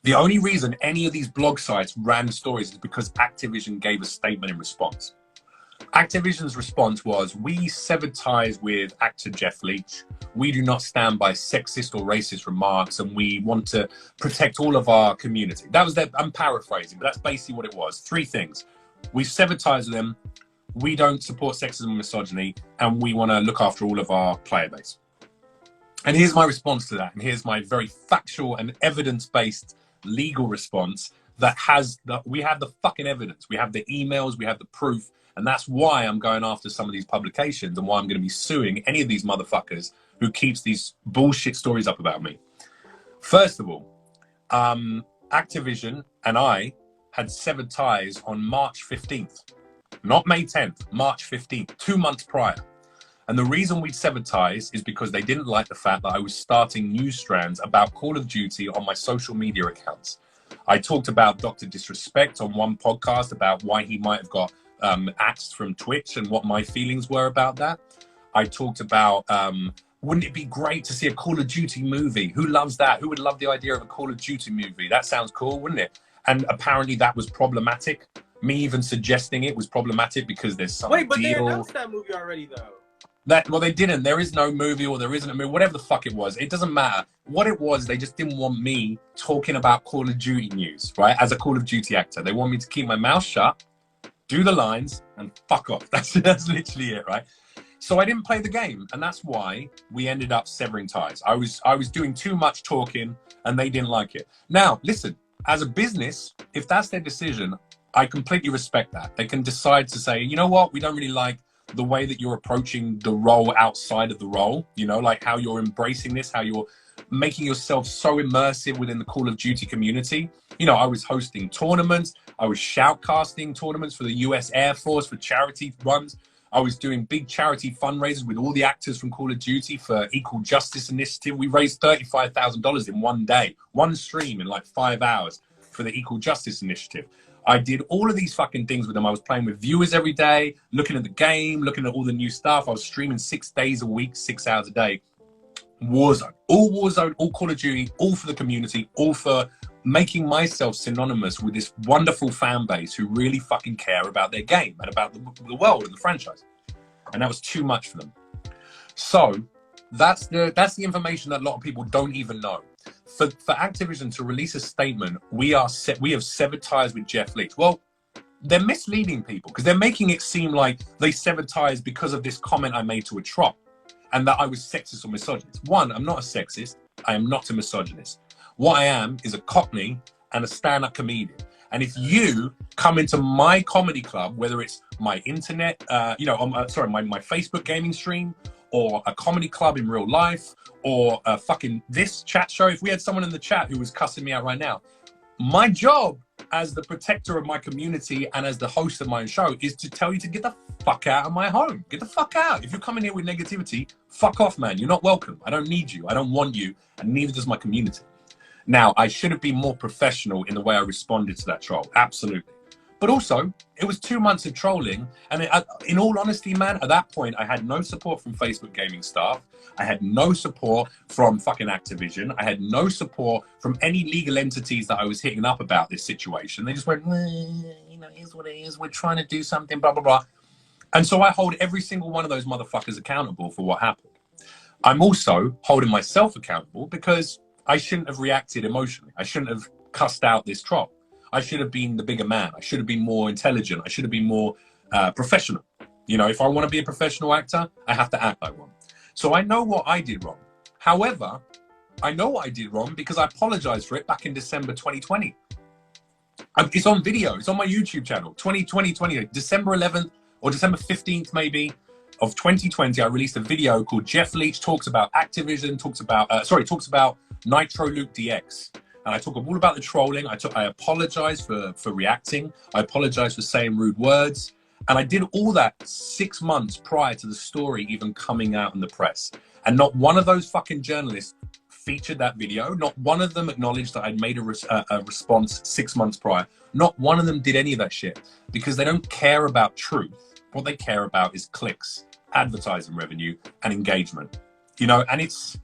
Speaker 2: The only reason any of these blog sites ran stories is because Activision gave a statement in response. Activision's response was, we severed ties with actor Jeff Leach. We do not stand by sexist or racist remarks, and we want to protect all of our community. That was their, I'm paraphrasing, but that's basically what it was. 3 things. We severed ties with them. We don't support sexism and misogyny, and we want to look after all of our player base. And here's my response to that. And here's my very factual and evidence-based legal response that has that we have the fucking evidence, we have the emails, we have the proof, and that's why I'm going after some of these publications and why I'm going to be suing any of these motherfuckers who keeps these bullshit stories up about me. First of all, Activision and I had severed ties on March 15th, not May 10th, March 15th, 2 months prior. And the reason we severed ties is because they didn't like the fact that I was starting news strands about Call of Duty on my social media accounts. I talked about Dr. Disrespect on one podcast about why he might have got axed from Twitch and what my feelings were about that. I talked about, wouldn't it be great to see a Call of Duty movie? Who loves that? Who would love the idea of a Call of Duty movie? That sounds cool, wouldn't it? And apparently that was problematic. Me even suggesting it was problematic because there's some
Speaker 1: Wait, but
Speaker 2: deal.
Speaker 1: they announced that movie already, though.
Speaker 2: Well, they didn't. There is no movie, or there isn't a movie, whatever the fuck it was. It doesn't matter. What it was, they just didn't want me talking about Call of Duty news, right? As a Call of Duty actor. They want me to keep my mouth shut, do the lines, and fuck off. That's literally it, right? So I didn't play the game, and that's why we ended up severing ties. I was doing too much talking, and they didn't like it. Now, listen, as a business, if that's their decision, I completely respect that. They can decide to say, you know what, we don't really like the way that you're approaching the role outside of the role, you know, like how you're embracing this, how you're making yourself so immersive within the Call of Duty community. You know, I was hosting tournaments. I was shoutcasting tournaments for the US Air Force for charity runs. I was doing big charity fundraisers with all the actors from Call of Duty for Equal Justice Initiative. We raised $35,000 in one day, one stream in like 5 hours for the Equal Justice Initiative. I did all of these fucking things with them. I was playing with viewers every day, looking at the game, looking at all the new stuff. I was streaming 6 days a week, 6 hours a day. Warzone, all Call of Duty, all for the community, all for making myself synonymous with this wonderful fan base who really fucking care about their game and about the world and the franchise. And that was too much for them. So that's the information that a lot of people don't even know. For Activision to release a statement, we have severed ties with Jeff Leach. Well, they're misleading people because they're making it seem like they severed ties because of this comment I made to a troll and that I was sexist or misogynist. One, I'm not a sexist. I am not a misogynist. What I am is a cockney and a stand-up comedian. And if you come into my comedy club, whether it's my internet, my Facebook gaming stream, or a comedy club in real life, or fucking this chat show, if we had someone in the chat who was cussing me out right now, my job as the protector of my community and as the host of my own show is to tell you to get the fuck out of my home. Get the fuck out. If you're coming here with negativity, fuck off, man. You're not welcome. I don't need you. I don't want you, and neither does my community. Now, I should have been more professional in the way I responded to that troll. Absolutely. But also, it was 2 months of trolling. And in all honesty, man, at that point, I had no support from Facebook gaming staff. I had no support from fucking Activision. I had no support from any legal entities that I was hitting up about this situation. They just went, you know, here's what it is. We're trying to do something, blah, blah, blah. And so I hold every single one of those motherfuckers accountable for what happened. I'm also holding myself accountable because I shouldn't have reacted emotionally. I shouldn't have cussed out this troll. I should have been the bigger man. I should have been more intelligent. I should have been more professional. You know, if I want to be a professional actor, I have to act like one. So I know what I did wrong. However, I know what I did wrong because I apologized for it back in December 2020. It's on video. It's on my YouTube channel. 2020, December 11th or December 15th, maybe, of 2020, I released a video called Jeff Leach Talks About Activision, talks about Nitro Luke DX. And I talk all about the trolling. I apologize for reacting. I apologize for saying rude words. And I did all that 6 months prior to the story even coming out in the press. And not one of those fucking journalists featured that video. Not one of them acknowledged that I'd made a response 6 months prior. Not one of them did any of that shit because they don't care about truth. What they care about is clicks, advertising revenue, and engagement. You know, and it's,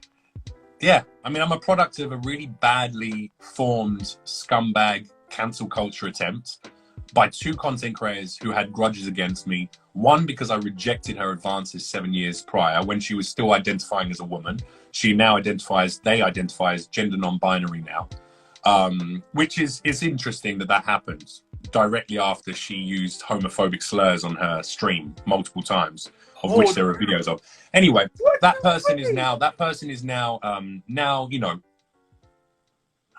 Speaker 2: yeah, I mean, I'm a product of a really badly formed scumbag cancel culture attempt by two content creators who had grudges against me. One, because I rejected her advances 7 years prior when she was still identifying as a woman. They identify as gender non-binary now, which is interesting that happens directly after she used homophobic slurs on her stream multiple times, of which there are videos of. Anyway, that person is now, you know,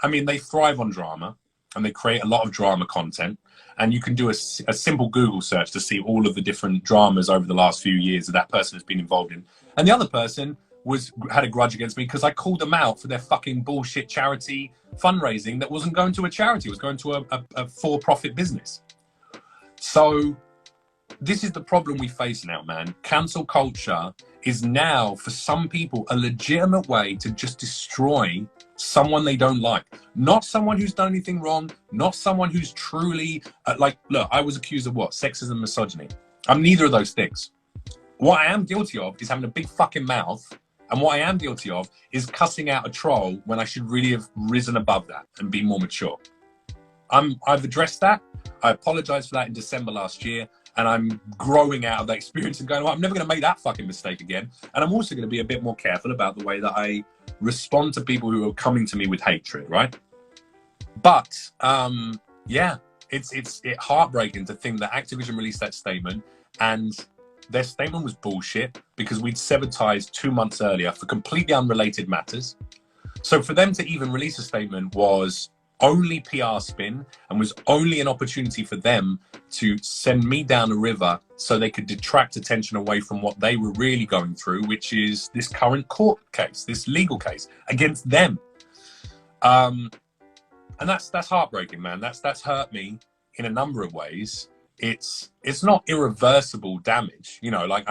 Speaker 2: I mean, they thrive on drama and they create a lot of drama content. And you can do a simple Google search to see all of the different dramas over the last few years that person has been involved in. And the other person had a grudge against me because I called them out for their fucking bullshit charity fundraising that wasn't going to a charity, it was going to a for-profit business. So this is the problem we face now, man. Cancel culture is now, for some people, a legitimate way to just destroy someone they don't like. Not someone who's done anything wrong, not someone who's truly, look, I was accused of what? Sexism, misogyny. I'm neither of those things. What I am guilty of is having a big fucking mouth, and what I am guilty of is cussing out a troll when I should really have risen above that and be more mature. I've addressed that. I apologized for that in December last year, and I'm growing out of that experience and going, well, I'm never going to make that fucking mistake again. And I'm also going to be a bit more careful about the way that I respond to people who are coming to me with hatred, right? But yeah, it's heartbreaking to think that Activision released that statement and their statement was bullshit because we'd severed ties 2 months earlier for completely unrelated matters. So for them to even release a statement was only PR spin and was only an opportunity for them to send me down a river so they could detract attention away from what they were really going through, which is this current court case, this legal case against them. And that's heartbreaking, man. That's hurt me in a number of ways. It's not irreversible damage, you know, like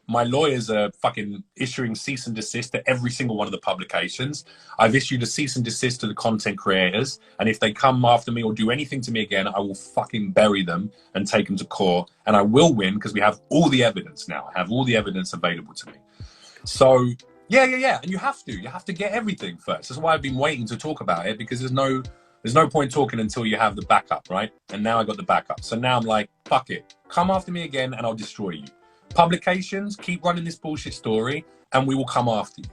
Speaker 2: my lawyers are fucking issuing cease and desist to every single one of the publications. I've issued a cease and desist to the content creators. And if they come after me or do anything to me again, I will fucking bury them and take them to court. And I will win because we have all the evidence now. I have all the evidence available to me. So yeah. And you have to get everything first. That's why I've been waiting to talk about it, because there's no point talking until you have the backup, right? And now I got the backup. So now I'm like, fuck it. Come after me again and I'll destroy you. Publications, keep running this bullshit story and we will come after you.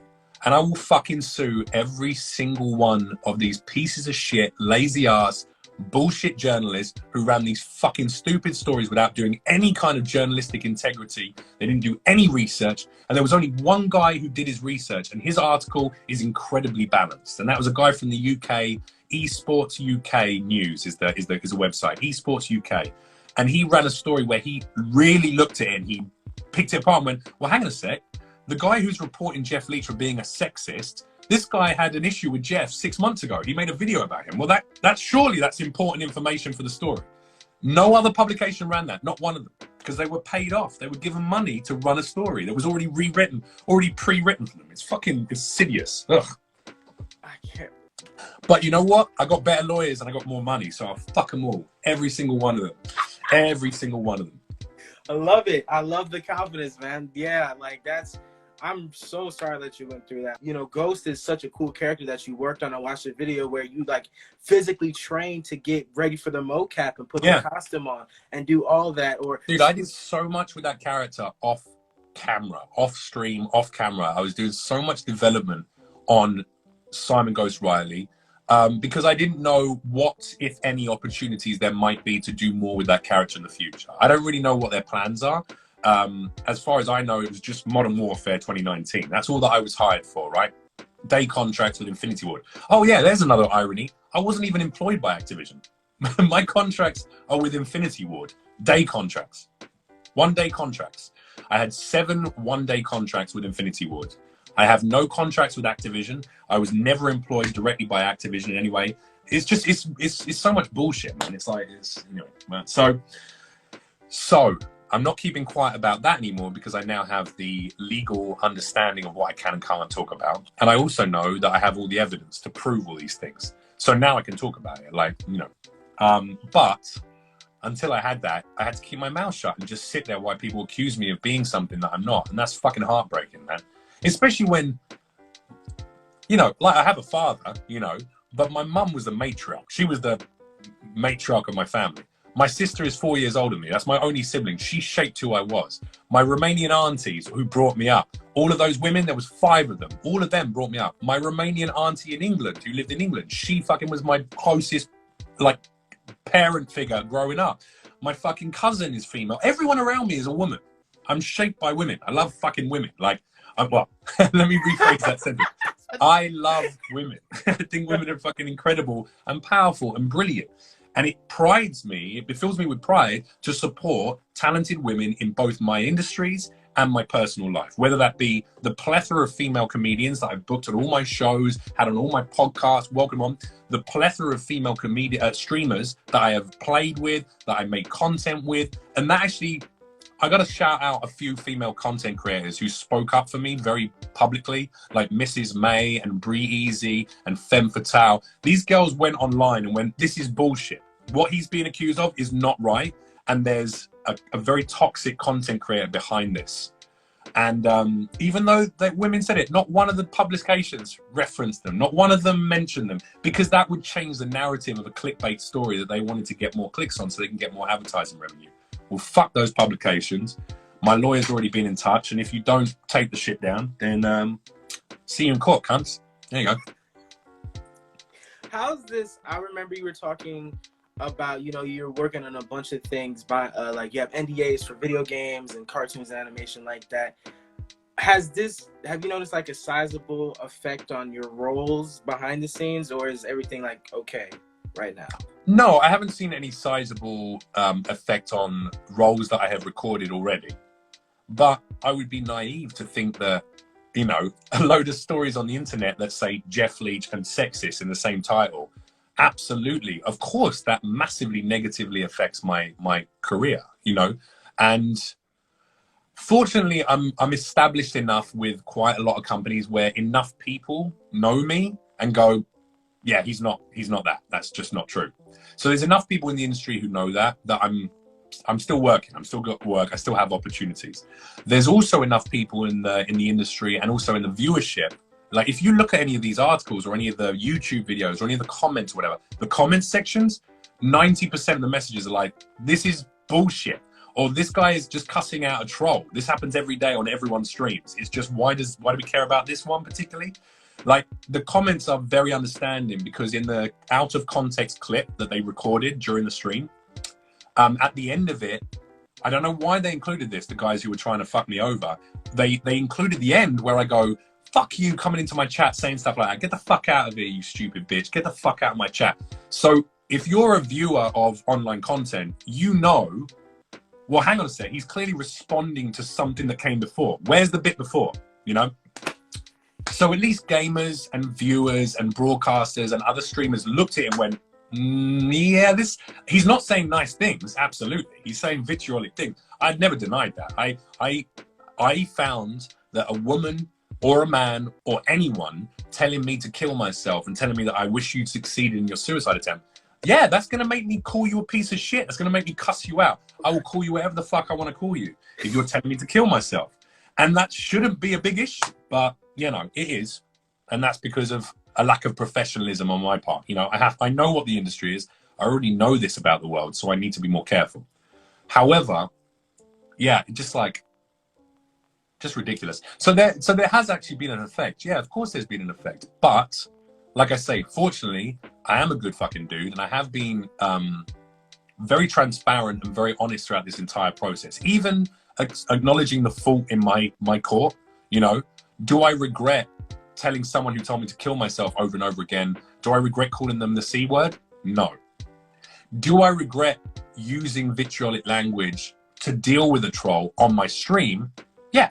Speaker 2: And I will fucking sue every single one of these pieces of shit, lazy ass, bullshit journalists who ran these fucking stupid stories without doing any kind of journalistic integrity. They didn't do any research. And there was only one guy who did his research, and his article is incredibly balanced. And that was a guy from the UK, Esports UK News is a website, Esports UK. And he ran a story where he really looked at it and he picked it apart and went, well, hang on a sec. The guy who's reporting Jeff Leach for being a sexist, this guy had an issue with Jeff 6 months ago. He made a video about him. Well, that's important information for the story. No other publication ran that, not one of them, because they were paid off. They were given money to run a story that was already rewritten, already pre-written for them. It's fucking insidious. Ugh.
Speaker 1: I can't.
Speaker 2: But you know what? I got better lawyers and I got more money, so I'll fuck them all. Every single one of them. Every single one of them.
Speaker 1: I love it. I love the confidence, man. Yeah, like I'm so sorry that you went through that. You know, Ghost is such a cool character that you worked on. I watched a video where you like physically trained to get ready for the mocap and put the costume on and do all that. Or
Speaker 2: dude, I did so much with that character off camera, off stream, off camera. I was doing so much development on Simon Ghost Riley because I didn't know what, if any, opportunities there might be to do more with that character in the future. I don't really know what their plans are. As far as I know, it was just Modern Warfare 2019. That's all that I was hired for, right? Day contracts with Infinity Ward. Oh yeah, there's another irony. I wasn't even employed by Activision. My contracts are with Infinity Ward. Day contracts. 1 day contracts. I had 7 one-day contracts with Infinity Ward. I have no contracts with Activision. I was never employed directly by Activision anyway. It's just, it's so much bullshit, man. It's like, anyway, man. So I'm not keeping quiet about that anymore because I now have the legal understanding of what I can and can't talk about. And I also know that I have all the evidence to prove all these things. So now I can talk about it, like, you know. But until I had that, I had to keep my mouth shut and just sit there while people accuse me of being something that I'm not. And that's fucking heartbreaking, man. Especially when, you know, like I have a father, you know, but my mum was the matriarch. She was the matriarch of my family. My sister is 4 years older than me. That's my only sibling. She shaped who I was. My Romanian aunties who brought me up, all of those women, there was 5 of them. All of them brought me up. My Romanian auntie in England who lived in England, she fucking was my closest, like, parent figure growing up. My fucking cousin is female. Everyone around me is a woman. I'm shaped by women. I love fucking women. Like, well, let me rephrase that sentence. I love women. I think women are fucking incredible and powerful and brilliant. And it prides me, it fills me with pride to support talented women in both my industries and my personal life, whether that be the plethora of female comedians that I've booked on all my shows, had on all my podcasts, welcome on, the plethora of female streamers that I have played with, that I made content with. And that actually, I got to shout out a few female content creators who spoke up for me very publicly, like Mrs. May and Bree Easy and Femme Fatale. These girls went online and went, this is bullshit. What he's being accused of is not right. And there's a very toxic content creator behind this. And even though the women said it, not one of the publications referenced them, not one of them mentioned them, because that would change the narrative of a clickbait story that they wanted to get more clicks on so they can get more advertising revenue. Well, fuck those publications. My lawyer's already been in touch, and if you don't take the shit down, then see you in court, cunts. There you go.
Speaker 1: How's this? I remember you were talking about, you know, you're working on a bunch of things by like you have NDAs for video games and cartoons and animation like that. Have you noticed like a sizable effect on your roles behind the scenes, or is everything like okay right now?
Speaker 2: No, I haven't seen any sizable effect on roles that I have recorded already. But I would be naive to think that, you know, a load of stories on the internet that say Jeff Leach and sexist in the same title, absolutely, of course, that massively negatively affects my career, you know. And fortunately, I'm established enough with quite a lot of companies where enough people know me and go, yeah, he's not that. That's just not true. So there's enough people in the industry who know that I'm still working. I'm still got work. I still have opportunities. There's also enough people in the industry and also in the viewership. Like if you look at any of these articles or any of the YouTube videos or any of the comments or whatever, the comments sections, 90% of the messages are like, this is bullshit. Or this guy is just cussing out a troll. This happens every day on everyone's streams. It's just, why do we care about this one particularly? Like the comments are very understanding because in the out of context clip that they recorded during the stream, at the end of it, I don't know why they included this, the guys who were trying to fuck me over. They included the end where I go, fuck you coming into my chat saying stuff like that. Get the fuck out of here, you stupid bitch. Get the fuck out of my chat. So if you're a viewer of online content, you know, well, hang on a sec. He's clearly responding to something that came before. Where's the bit before, you know? So at least gamers and viewers and broadcasters and other streamers looked at it and went, yeah, he's not saying nice things. Absolutely. He's saying vitriolic things. I'd never denied that. I found that a woman or a man or anyone telling me to kill myself and telling me that I wish you'd succeed in your suicide attempt, yeah, that's going to make me call you a piece of shit. That's going to make me cuss you out. I will call you whatever the fuck I want to call you if you're telling me to kill myself. And that shouldn't be a big issue, but you know, it is. And that's because of a lack of professionalism on my part. You know, I know what the industry is. I already know this about the world, so I need to be more careful. However, yeah, just ridiculous. So there has actually been an effect. Yeah, of course there's been an effect. But like I say, fortunately, I am a good fucking dude, and I have been very transparent and very honest throughout this entire process. Even acknowledging the fault in my court, you know, do I regret telling someone who told me to kill myself over and over again? Do I regret calling them the C word? No. Do I regret using vitriolic language to deal with a troll on my stream? Yeah,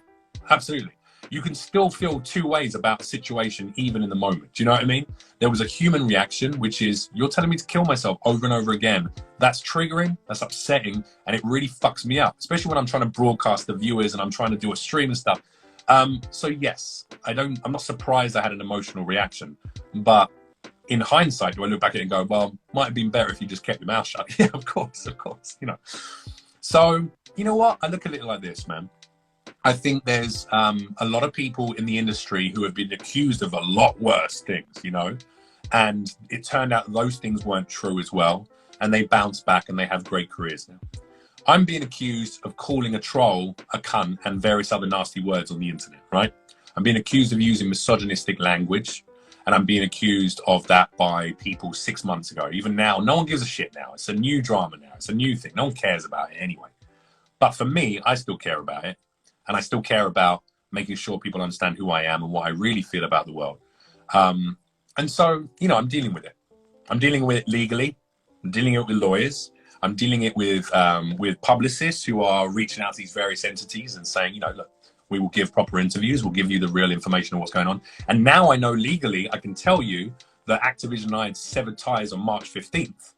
Speaker 2: absolutely. You can still feel two ways about a situation, even in the moment. Do you know what I mean? There was a human reaction, which is, you're telling me to kill myself over and over again. That's triggering, that's upsetting, and it really fucks me up, especially when I'm trying to broadcast the viewers and I'm trying to do a stream and stuff. So yes, I'm not surprised I had an emotional reaction, but in hindsight, do I look back at it and go, well, might have been better if you just kept your mouth shut? Yeah, of course, you know. So, you know what? I look at it like this, man. I think there's a lot of people in the industry who have been accused of a lot worse things, you know, and it turned out those things weren't true as well, and they bounced back and they have great careers now. I'm being accused of calling a troll a cunt and various other nasty words on the internet, right? I'm being accused of using misogynistic language, and I'm being accused of that by people 6 months ago. Even now, no one gives a shit now. It's a new drama now. It's a new thing. No one cares about it anyway. But for me, I still care about it. And I still care about making sure people understand who I am and what I really feel about the world. And so, you know, I'm dealing with it. I'm dealing with it legally. I'm dealing it with lawyers. I'm dealing it with publicists who are reaching out to these various entities and saying, you know, look, we will give proper interviews. We'll give you the real information of what's going on. And now I know legally, I can tell you that Activision and I had severed ties on March 15th,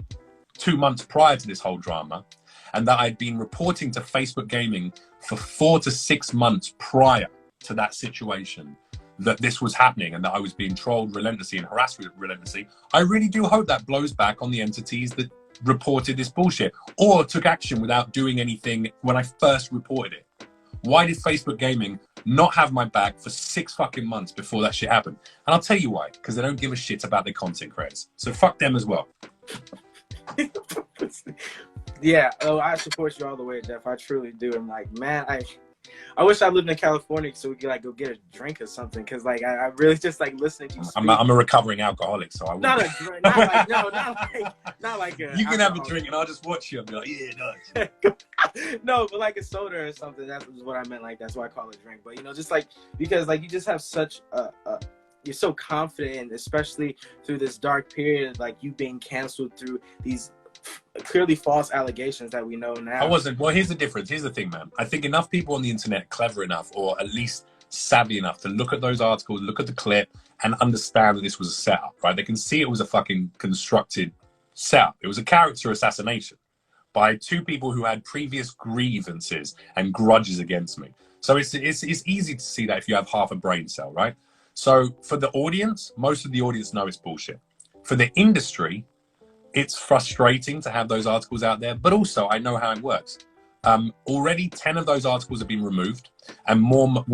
Speaker 2: 2 months prior to this whole drama, and that I'd been reporting to Facebook Gaming for 4 to 6 months prior to that situation that this was happening and that I was being trolled relentlessly and harassed relentlessly. I really do hope that blows back on the entities that reported this bullshit or took action without doing anything when I first reported it. Why did Facebook Gaming not have my back for 6 fucking months before that shit happened? And I'll tell you why, because they don't give a shit about their content creators. So fuck them as well.
Speaker 1: Yeah, I support you all the way, Jeff. I truly do. I'm like, man, I wish I lived in California so we could like go get a drink or something. Cause like I really just like listening to you speak.
Speaker 2: I'm a recovering alcoholic, so I wouldn't.
Speaker 1: Not a drink, not like a.
Speaker 2: You can have a drink and I'll just watch you and be like, yeah, nice.
Speaker 1: No, but like a soda or something. That's what I meant. Like that's why I call it a drink. But you know, just like because like you just have such you're so confident, especially through this dark period, like you being canceled through these clearly false allegations that we know now.
Speaker 2: I wasn't. Well, here's the difference. Here's the thing, man. I think enough people on the internet clever enough, or at least savvy enough to look at those articles, look at the clip, and understand that this was a setup, right? They can see it was a fucking constructed setup. It was a character assassination by 2 people who had previous grievances and grudges against me. So it's easy to see that if you have half a brain cell, right? So for the audience, most of the audience know it's bullshit. For the industry, it's frustrating to have those articles out there, but also I know how it works. Already 10 of those articles have been removed, and more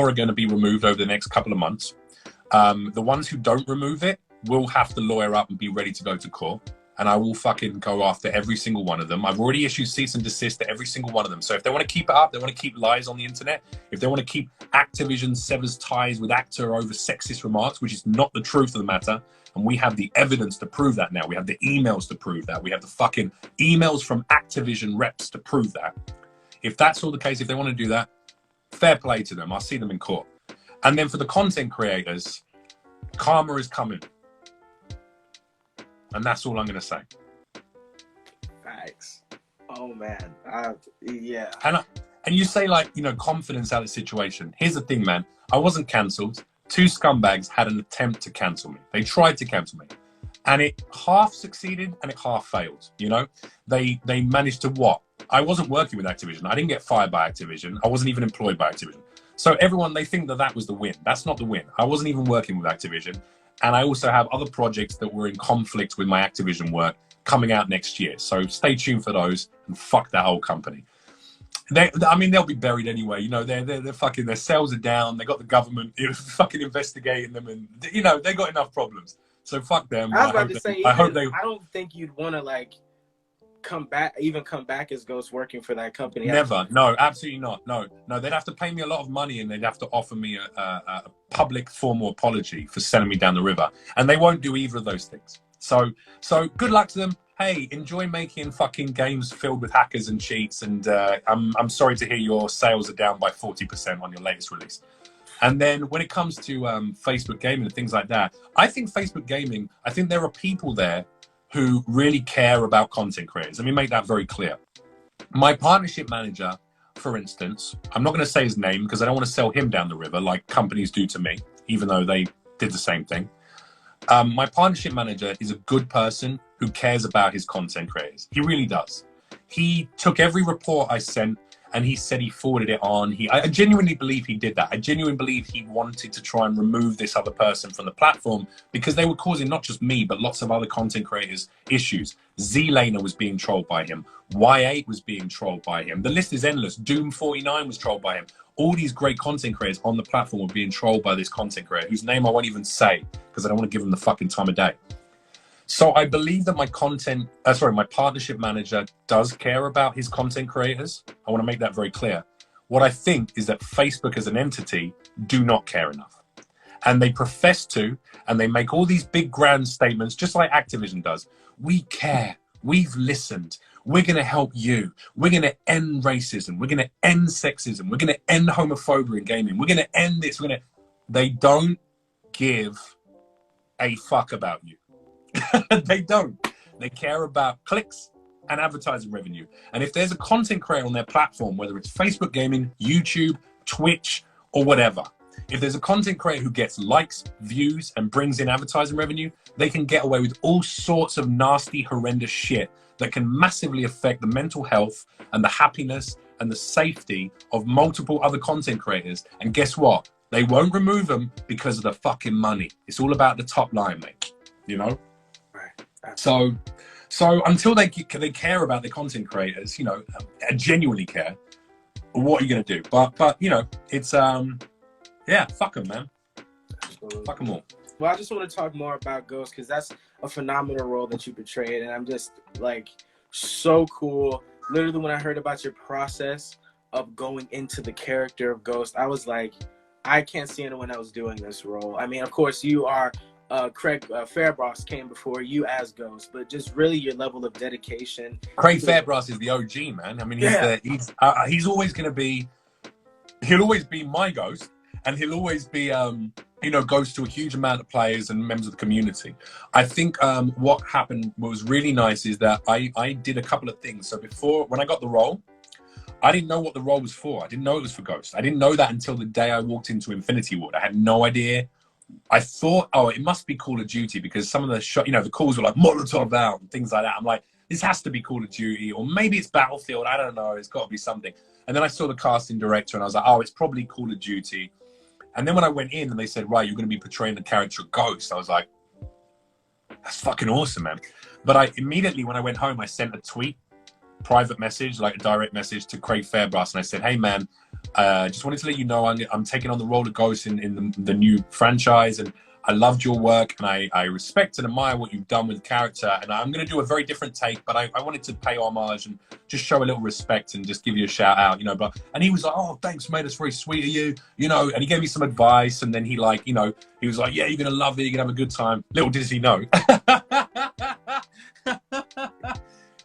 Speaker 2: are going to be removed over the next couple of months. The ones who don't remove it will have to lawyer up and be ready to go to court, and I will fucking go after every single one of them. I've already issued cease and desist to every single one of them. So if they want to keep it up, they want to keep lies on the internet, if they want to keep Activision severs ties with actor over sexist remarks, which is not the truth of the matter, and we have the evidence to prove that now. We have the emails to prove that. We have the fucking emails from Activision reps to prove that. If that's all the case, if they want to do that, fair play to them. I'll see them in court. And then for the content creators, karma is coming. And that's all I'm going to say.
Speaker 1: Facts. Oh, man. Yeah.
Speaker 2: And you say, like, you know, confidence out of the situation. Here's the thing, man. I wasn't cancelled. 2 scumbags had an attempt to cancel me. They tried to cancel me. And it half succeeded and it half failed, you know? They managed to what? I wasn't working with Activision. I didn't get fired by Activision. I wasn't even employed by Activision. So everyone, they think that was the win. That's not the win. I wasn't even working with Activision. And I also have other projects that were in conflict with my Activision work coming out next year. So stay tuned for those and fuck that whole company. I mean, they'll be buried anyway. You know, they're fucking, their cells are down. They got the government fucking investigating them, and you know they got enough problems. So fuck them.
Speaker 1: I was about to say,
Speaker 2: I hope
Speaker 1: even
Speaker 2: they.
Speaker 1: I don't think you'd want to like come back as Ghost working for that company.
Speaker 2: Never. No, absolutely not. No, no. They'd have to pay me a lot of money, and they'd have to offer me a public formal apology for sending me down the river, and they won't do either of those things. So good luck to them. Hey, enjoy making fucking games filled with hackers and cheats, and I'm sorry to hear your sales are down by 40% on your latest release. And then when it comes to Facebook gaming and things like that, I think Facebook gaming, I think there are people there who really care about content creators. Let me make that very clear. My partnership manager, for instance, I'm not going to say his name because I don't want to sell him down the river like companies do to me, even though they did the same thing. My partnership manager is a good person who cares about his content creators. He really does. He took every report I sent and he said he forwarded it on. I genuinely believe he did that. I genuinely believe he wanted to try and remove this other person from the platform because they were causing not just me, but lots of other content creators issues. Z-Laner was being trolled by him. Y8 was being trolled by him. The list is endless. Doom49 was trolled by him. All these great content creators on the platform were being trolled by this content creator whose name I won't even say because I don't want to give him the fucking time of day. So I believe that my partnership manager does care about his content creators. I want to make that very clear. What I think is that Facebook as an entity do not care enough. And they profess to, and they make all these big grand statements, just like Activision does. We care. We've listened. We're going to help you. We're going to end racism. We're going to end sexism. We're going to end homophobia in gaming. We're going to end this. They don't give a fuck about you. They don't. They care about clicks and advertising revenue. And if there's a content creator on their platform, whether it's Facebook gaming, YouTube, Twitch, or whatever, if there's a content creator who gets likes, views, and brings in advertising revenue, they can get away with all sorts of nasty, horrendous shit that can massively affect the mental health and the happiness and the safety of multiple other content creators. And guess what? They won't remove them because of the fucking money. It's all about the top line, mate. You know? So until they care about the content creators, you know, genuinely care, what are you going to do? But you know, it's yeah, fuck them, man. Absolutely. Fuck them all.
Speaker 1: Well, I just want to talk more about Ghost because that's a phenomenal role that you portrayed, and I'm just like so cool. Literally, when I heard about your process of going into the character of Ghost, I was like, I can't see anyone else doing this role. I mean, of course, you are. Craig Fairbrass came before you as Ghost, but just really your level of dedication.
Speaker 2: Craig Fairbrass is the OG, man. I mean, he's always going to be, he'll always be my Ghost, and he'll always be, you know, Ghost to a huge amount of players and members of the community. I think what happened, what was really nice is that I did a couple of things. So before, when I got the role, I didn't know what the role was for. I didn't know it was for Ghost. I didn't know that until the day I walked into Infinity Ward. I had no idea. I thought, oh, it must be Call of Duty because some of the you know, the calls were like Molotov out and things like that. I'm like, this has to be Call of Duty, or maybe it's Battlefield. I don't know. It's got to be something. And then I saw the casting director and I was like, oh, it's probably Call of Duty. And then when I went in and they said, right, you're going to be portraying the character of Ghost, I was like, that's fucking awesome, man. But I immediately, when I went home, I sent a tweet, private message, like a direct message to Craig Fairbrass. And I said, hey, man, just wanted to let you know I'm taking on the role of Ghost in the new franchise, and I loved your work, and I respect and admire what you've done with the character, and I'm going to do a very different take, but I wanted to pay homage and just show a little respect and just give you a shout out, you know. But and he was like, oh, thanks, mate, that's very sweet of you, you know. And he gave me some advice, and then he like, you know, he was like, yeah, you're going to love it, you're going to have a good time. Little did he know.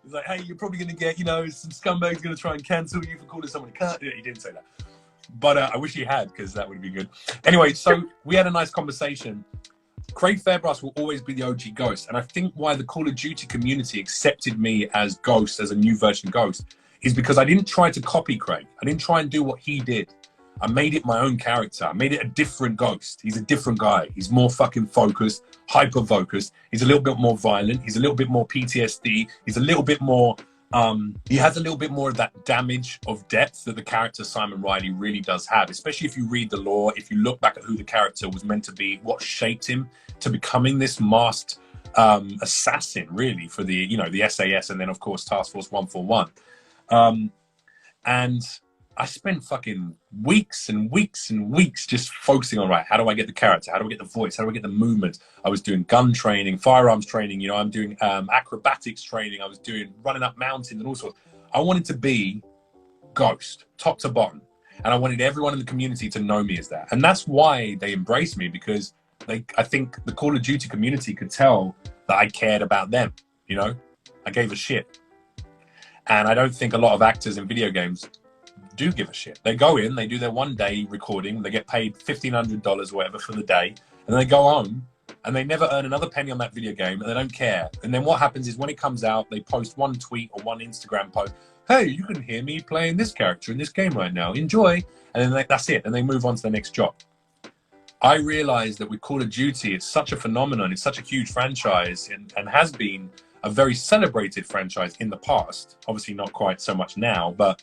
Speaker 2: He's like, hey, you're probably going to get, you know, some scumbags going to try and cancel you for calling someone a cunt. Yeah, he didn't say that. But I wish he had, because that would be good. Anyway, so we had a nice conversation. Craig Fairbrass will always be the OG Ghost. And I think why the Call of Duty community accepted me as Ghost, as a new version Ghost, is because I didn't try to copy Craig. I didn't try and do what he did. I made it my own character. I made it a different Ghost. He's a different guy. He's more fucking focused, hyper-focused. He's a little bit more violent. He's a little bit more PTSD. He's a little bit more... he has a little bit more of that damage of depth that the character Simon Riley really does have, especially if you read the lore, if you look back at who the character was meant to be, what shaped him to becoming this masked assassin, really, for the, you know, the SAS and then, of course, Task Force 141. And I spent fucking weeks and weeks and weeks just focusing on, right, how do I get the character? How do I get the voice? How do I get the movement? I was doing gun training, firearms training, you know, I'm doing acrobatics training. I was doing running up mountains and all sorts. I wanted to be Ghost, top to bottom. And I wanted everyone in the community to know me as that. And that's why they embraced me, because I think the Call of Duty community could tell that I cared about them, you know? I gave a shit. And I don't think a lot of actors in video games do give a shit. They go in, they do their 1 day recording, they get paid $1,500 or whatever for the day, and they go home and they never earn another penny on that video game, and they don't care. And then what happens is when it comes out, they post one tweet or one Instagram post, hey, you can hear me playing this character in this game right now, enjoy. And then that's it, and they move on to the next job. I realized that with Call of Duty, it's such a phenomenon, it's such a huge franchise, and has been a very celebrated franchise in the past. Obviously not quite so much now, but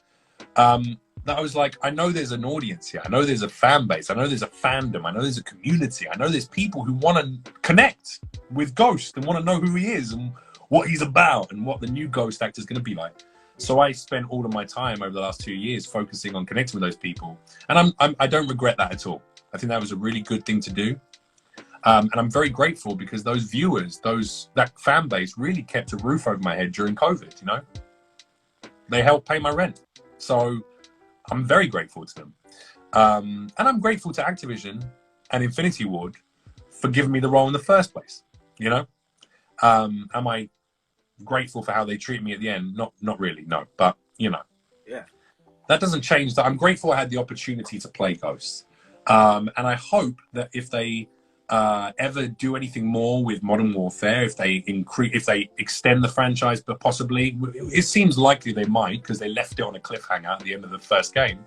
Speaker 2: that I was like, I know there's an audience here. I know there's a fan base. I know there's a fandom. I know there's a community. I know there's people who want to connect with Ghost and want to know who he is and what he's about and what the new Ghost actor is going to be like. So I spent all of my time over the last 2 years focusing on connecting with those people. And I don't regret that at all. I think that was a really good thing to do. And I'm very grateful because those viewers, that fan base really kept a roof over my head during COVID, you know? They helped pay my rent. So I'm very grateful to them. And I'm grateful to Activision and Infinity Ward for giving me the role in the first place, you know? Am I grateful for how they treat me at the end? Not really, no. But, you know.
Speaker 1: Yeah.
Speaker 2: That doesn't change that. I'm grateful I had the opportunity to play Ghosts. And I hope that if they ever do anything more with Modern Warfare, if they extend the franchise, but possibly, it seems likely they might, because they left it on a cliffhanger at the end of the first game,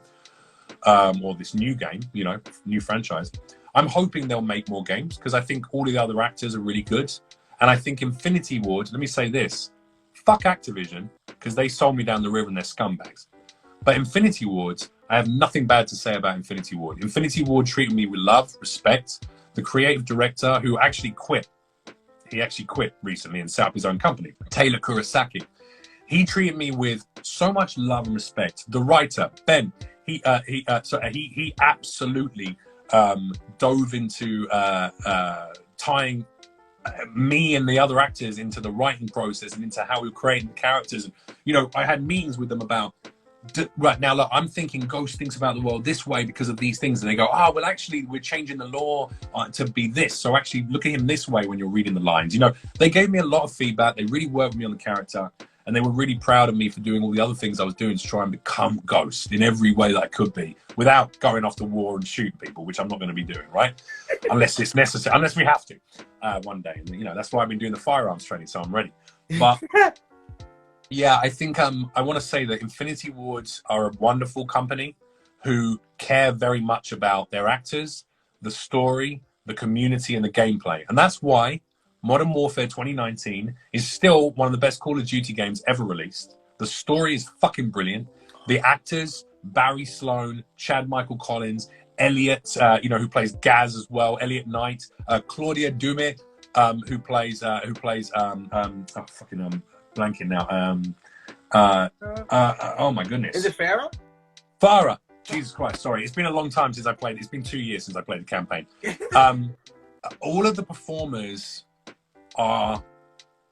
Speaker 2: or this new game, you know, new franchise. I'm hoping they'll make more games, because I think all the other actors are really good. And I think Infinity Ward, let me say this, fuck Activision, because they sold me down the river and they're scumbags. But Infinity Ward, I have nothing bad to say about Infinity Ward. Infinity Ward treated me with love, respect. The creative director, who actually quit, he actually quit recently and set up his own company, Taylor Kurosaki. He treated me with so much love and respect. The writer, Ben, he absolutely dove into tying me and the other actors into the writing process and into how we created the characters. And, you know, I had meetings with them about, right now, look, I'm thinking Ghost thinks about the world this way because of these things. And they go, oh, well, actually, we're changing the law to be this. So actually look at him this way when you're reading the lines. You know, they gave me a lot of feedback. They really worked with me on the character. And they were really proud of me for doing all the other things I was doing to try and become Ghost in every way that I could be without going off to war and shooting people, which I'm not going to be doing, right? Unless it's necessary, unless we have to one day. And, you know, that's why I've been doing the firearms training, so I'm ready. But yeah, I think I want to say that Infinity Wards are a wonderful company who care very much about their actors, the story, the community, and the gameplay. And that's why Modern Warfare 2019 is still one of the best Call of Duty games ever released. The story is fucking brilliant. The actors, Barry Sloan, Chad Michael Collins, Elliot, you know, who plays Gaz as well, Elliot Knight, Claudia Dume, who plays blanking now. Oh my goodness.
Speaker 1: Is it Farah?
Speaker 2: Farah. Jesus Christ, sorry. It's been a long time since I played. It's been 2 years since I played the campaign. All of the performers are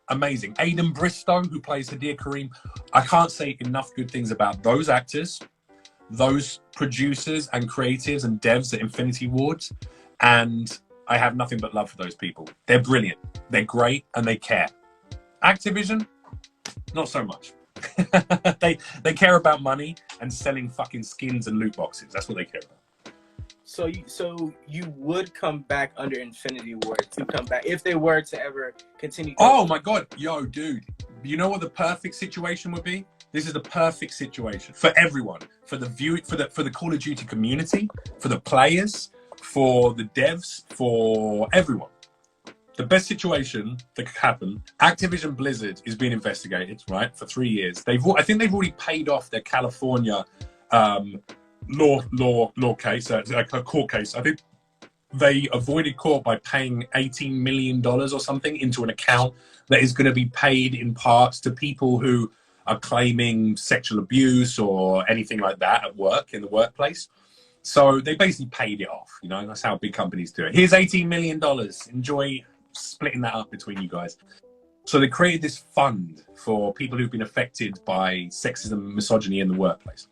Speaker 2: amazing. Aidan Bristow, who plays Hadir Karim. I can't say enough good things about those actors, those producers and creatives and devs at Infinity Ward. And I have nothing but love for those people. They're brilliant. They're great and they care. Activision, not so much. they care about money and selling fucking skins and loot boxes. That's what they care about.
Speaker 1: So you would come back under Infinity Ward to come back if they were to ever continue.
Speaker 2: Oh my god, yo, dude! You know what the perfect situation would be? This is the perfect situation for everyone, for the for the Call of Duty community, for the players, for the devs, for everyone. The best situation that could happen, Activision Blizzard is being investigated, right, for 3 years. I think they've already paid off their California law case, a court case. I think they avoided court by paying $18 million or something into an account that is going to be paid in parts to people who are claiming sexual abuse or anything like that at work, in the workplace. So they basically paid it off. You know, that's how big companies do it. Here's $18 million. Enjoy splitting that up between you guys. So they created this fund for people who've been affected by sexism and misogyny in the workplace.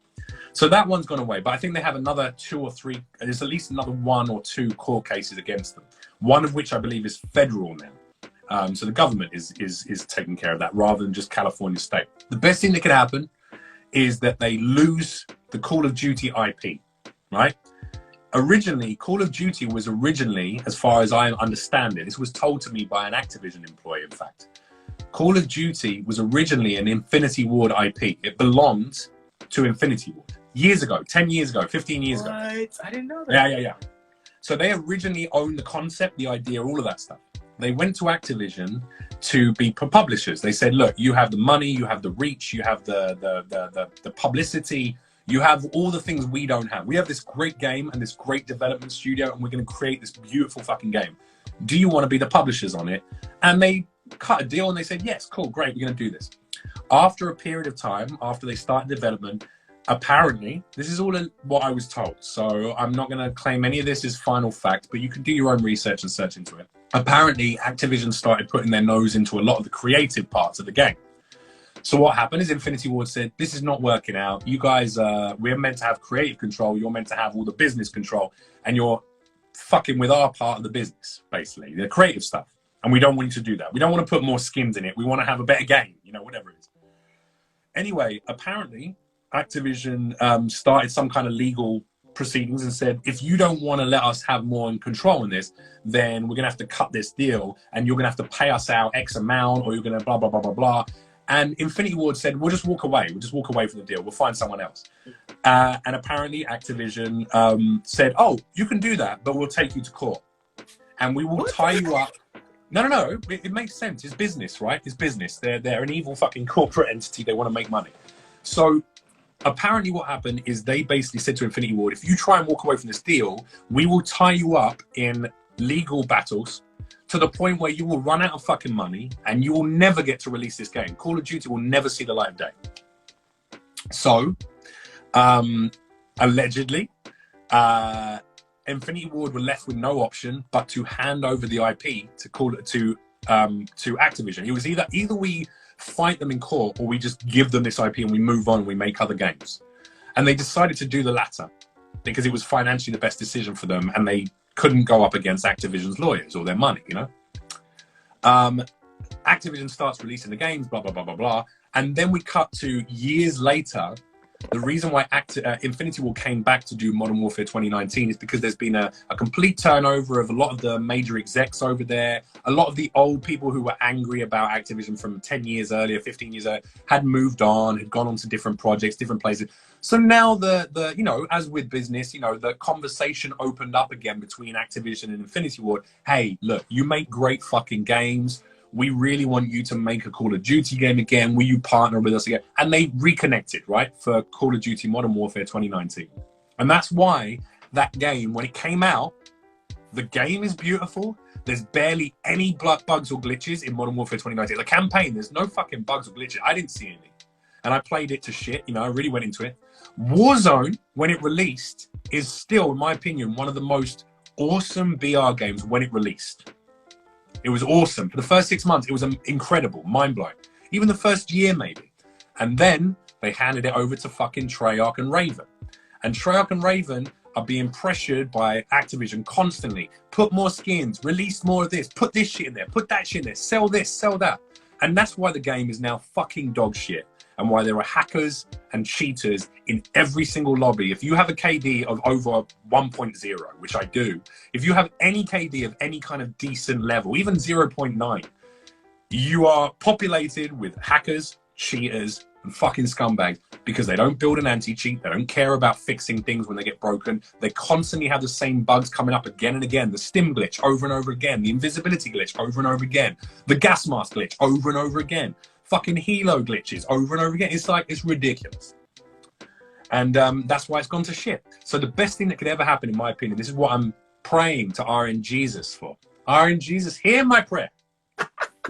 Speaker 2: So that one's gone away, but I think they have another 2 or 3, there's at least another 1 or 2 court cases against them. One of which I believe is federal now. So the government is taking care of that rather than just California state. The best thing that could happen is that they lose the Call of Duty IP, right? Originally, Call of Duty was originally, as far as I understand it, this was told to me by an Activision employee, in fact. Call of Duty was originally an Infinity Ward IP. It belonged to Infinity Ward. Years ago, 10 years ago, 15 years ago.
Speaker 1: What? I didn't know that.
Speaker 2: Yeah. So they originally owned the concept, the idea, all of that stuff. They went to Activision to be publishers. They said, look, you have the money, you have the reach, you have the publicity, you have all the things we don't have. We have this great game and this great development studio, and we're going to create this beautiful fucking game. Do you want to be the publishers on it? And they cut a deal and they said, yes, cool, great, we're going to do this. After a period of time, after they started development, apparently, this is all what I was told, so I'm not going to claim any of this as final fact, but you can do your own research and search into it. Apparently, Activision started putting their nose into a lot of the creative parts of the game. So what happened is Infinity Ward said, this is not working out. You guys, we're meant to have creative control. You're meant to have all the business control, and you're fucking with our part of the business, basically, the creative stuff. And we don't want you to do that. We don't want to put more skins in it. We want to have a better game, you know, whatever it is. Anyway, apparently, Activision started some kind of legal proceedings and said, if you don't want to let us have more control in this, then we're going to have to cut this deal and you're going to have to pay us out X amount, or you're going to blah, blah, blah, blah, blah. And Infinity Ward said, we'll just walk away. We'll just walk away from the deal. We'll find someone else. And apparently Activision said, oh, you can do that, but we'll take you to court. And we will tie you up. No. It makes sense. It's business, right? It's business. They're an evil fucking corporate entity. They want to make money. So apparently what happened is they basically said to Infinity Ward, if you try and walk away from this deal, we will tie you up in legal battles to the point where you will run out of fucking money and you will never get to release this game. Call of Duty will never see the light of day. So, allegedly, Infinity Ward were left with no option but to hand over the IP to Activision. It was either we fight them in court or we just give them this IP and we move on and we make other games. And they decided to do the latter because it was financially the best decision for them, and they couldn't go up against Activision's lawyers or their money, you know? Activision starts releasing the games, blah, blah, blah, blah, blah. And then we cut to years later. The reason why Infinity Ward came back to do Modern Warfare 2019 is because there's been a complete turnover of a lot of the major execs over there. A lot of the old people who were angry about Activision from 10 years earlier, 15 years earlier, had moved on, had gone on to different projects, different places. So now the you know, as with business, you know, the conversation opened up again between Activision and Infinity Ward. Hey, look, you make great fucking games. We really want you to make a Call of Duty game again. Will you partner with us again? And they reconnected, right, for Call of Duty Modern Warfare 2019. And that's why that game, when it came out, the game is beautiful. There's barely any bugs or glitches in Modern Warfare 2019. The campaign, there's no fucking bugs or glitches. I didn't see any. And I played it to shit. You know, I really went into it. Warzone, when it released, is still, in my opinion, one of the most awesome BR games when it released. It was awesome. For the first 6 months, it was incredible, mind-blowing. Even the first year, maybe. And then they handed it over to fucking Treyarch and Raven. And Treyarch and Raven are being pressured by Activision constantly. Put more skins, release more of this, put this shit in there, put that shit in there, sell this, sell that. And that's why the game is now fucking dog shit. And why there are hackers and cheaters in every single lobby. If you have a KD of over 1.0, which I do, if you have any KD of any kind of decent level, even 0.9, you are populated with hackers, cheaters, and fucking scumbags because they don't build an anti-cheat. They don't care about fixing things when they get broken. They constantly have the same bugs coming up again and again. The stim glitch over and over again. The invisibility glitch over and over again. The gas mask glitch over and over again. Fucking helo glitches over and over again. It's like, it's ridiculous. And that's why it's gone to shit. So the best thing that could ever happen, in my opinion, this is what I'm praying to RN Jesus for. RN Jesus, hear my prayer.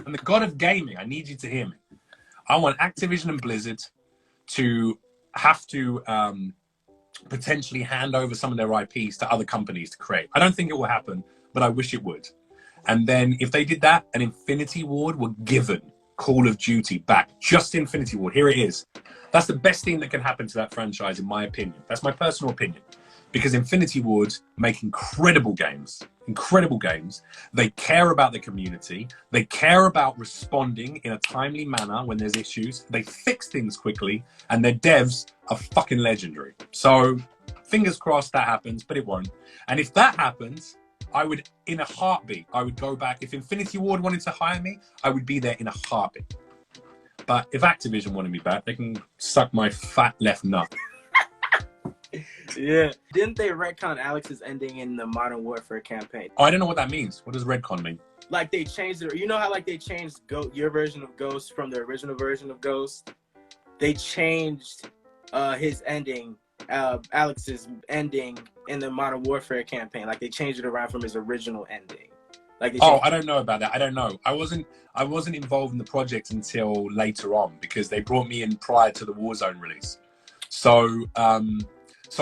Speaker 2: And the God of gaming, I need you to hear me. I want Activision and Blizzard to have to potentially hand over some of their IPs to other companies to create. I don't think it will happen, but I wish it would. And then if they did that, and Infinity Ward were given Call of Duty back, just Infinity Ward, here it is. That's the best thing that can happen to that franchise, in my opinion. That's my personal opinion. Because Infinity Ward make incredible games. Incredible games. They care about the community. They care about responding in a timely manner when there's issues. They fix things quickly, and their devs are fucking legendary. So fingers crossed that happens, but it won't. And if that happens, I would, in a heartbeat, I would go back. If Infinity Ward wanted to hire me, I would be there in a heartbeat. But if Activision wanted me back, they can suck my fat left nut.
Speaker 1: Yeah. Didn't they retcon Alex's ending in the Modern Warfare campaign?
Speaker 2: Oh, I don't know what that means. What does Redcon mean?
Speaker 1: Like they changed it. You know how like they changed your version of Ghost from the original version of Ghost? They changed his ending, Alex's ending in the Modern Warfare campaign. Like they changed it around from his original ending. Like
Speaker 2: I don't know about that. I don't know. I wasn't involved in the project until later on because they brought me in prior to the Warzone release. So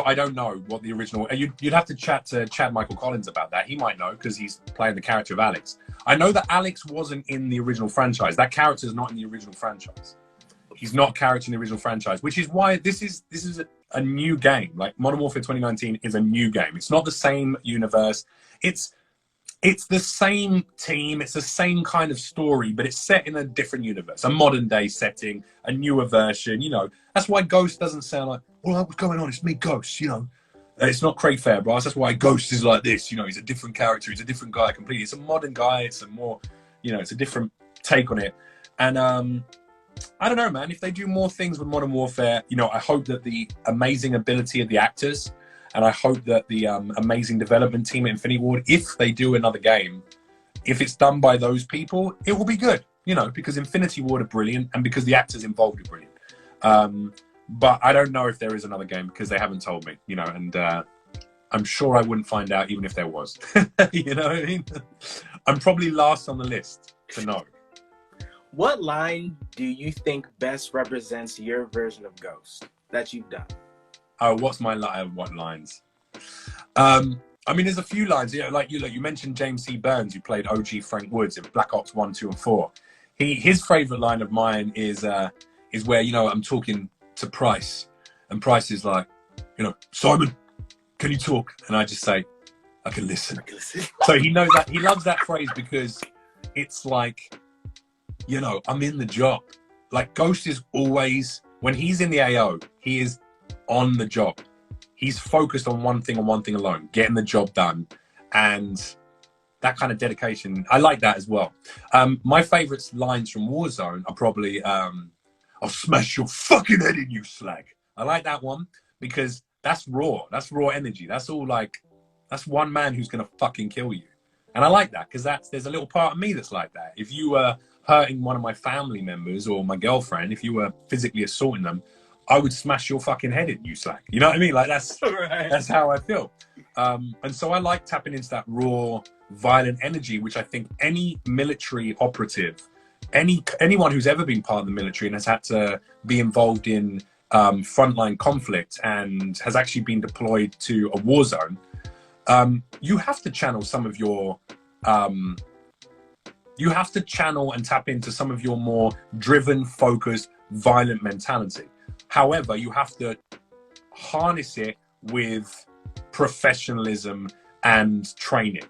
Speaker 2: I don't know what the original. You'd have to chat to Chad Michael Collins about that. He might know because he's playing the character of Alex. I know that Alex wasn't in the original franchise. That character is not in the original franchise. He's not a character in the original franchise, which is why this is a new game. Like Modern Warfare 2019 is a new game. It's not the same universe. It's the same team. It's the same kind of story, but it's set in a different universe, a modern day setting, a newer version. You know, that's why Ghost doesn't sound like, well, what's going on? It's me, Ghost. You know, it's not Craig Fairbrass. That's why Ghost is like this. You know, he's a different character. He's a different guy completely. It's a modern guy. It's a more, you know, it's a different take on it. And I don't know, man. If they do more things with Modern Warfare, you know, I hope that the amazing ability of the actors. And I hope that the amazing development team at Infinity Ward, if they do another game, if it's done by those people, it will be good, you know, because Infinity Ward are brilliant and because the actors involved are brilliant. But I don't know if there is another game because they haven't told me, you know, and I'm sure I wouldn't find out even if there was. You know what I mean? I'm probably last on the list to know.
Speaker 1: What line do you think best represents your version of Ghost that you've done?
Speaker 2: Oh, what's my line? What lines? I mean, there's a few lines. You know, like you mentioned James C. Burns, who played OG Frank Woods in Black Ops 1, 2, and 4. His favorite line of mine is where, you know, I'm talking to Price, and Price is like, you know, Simon, can you talk? And I just say, I can listen. So he knows that. He loves that phrase because it's like, you know, I'm in the job. Like Ghost is always, when he's in the AO, he is on the job. He's focused on one thing and one thing alone, getting the job done. And that kind of dedication, I like that as well. My favorite lines from Warzone are probably, I'll smash your fucking head in, you slag. I like that one because that's raw. That's raw energy. That's all like, that's one man who's going to fucking kill you. And I like that because there's a little part of me that's like that. If you were hurting one of my family members or my girlfriend, if you were physically assaulting them, I would smash your fucking head in, you slag. You know what I mean? Like that's
Speaker 1: Right.
Speaker 2: That's how I feel. And so I like tapping into that raw, violent energy, which I think any military operative, anyone who's ever been part of the military and has had to be involved in frontline conflict and has actually been deployed to a war zone, you have to channel some of your you have to channel and tap into some of your more driven, focused, violent mentality. However, you have to harness it with professionalism and training.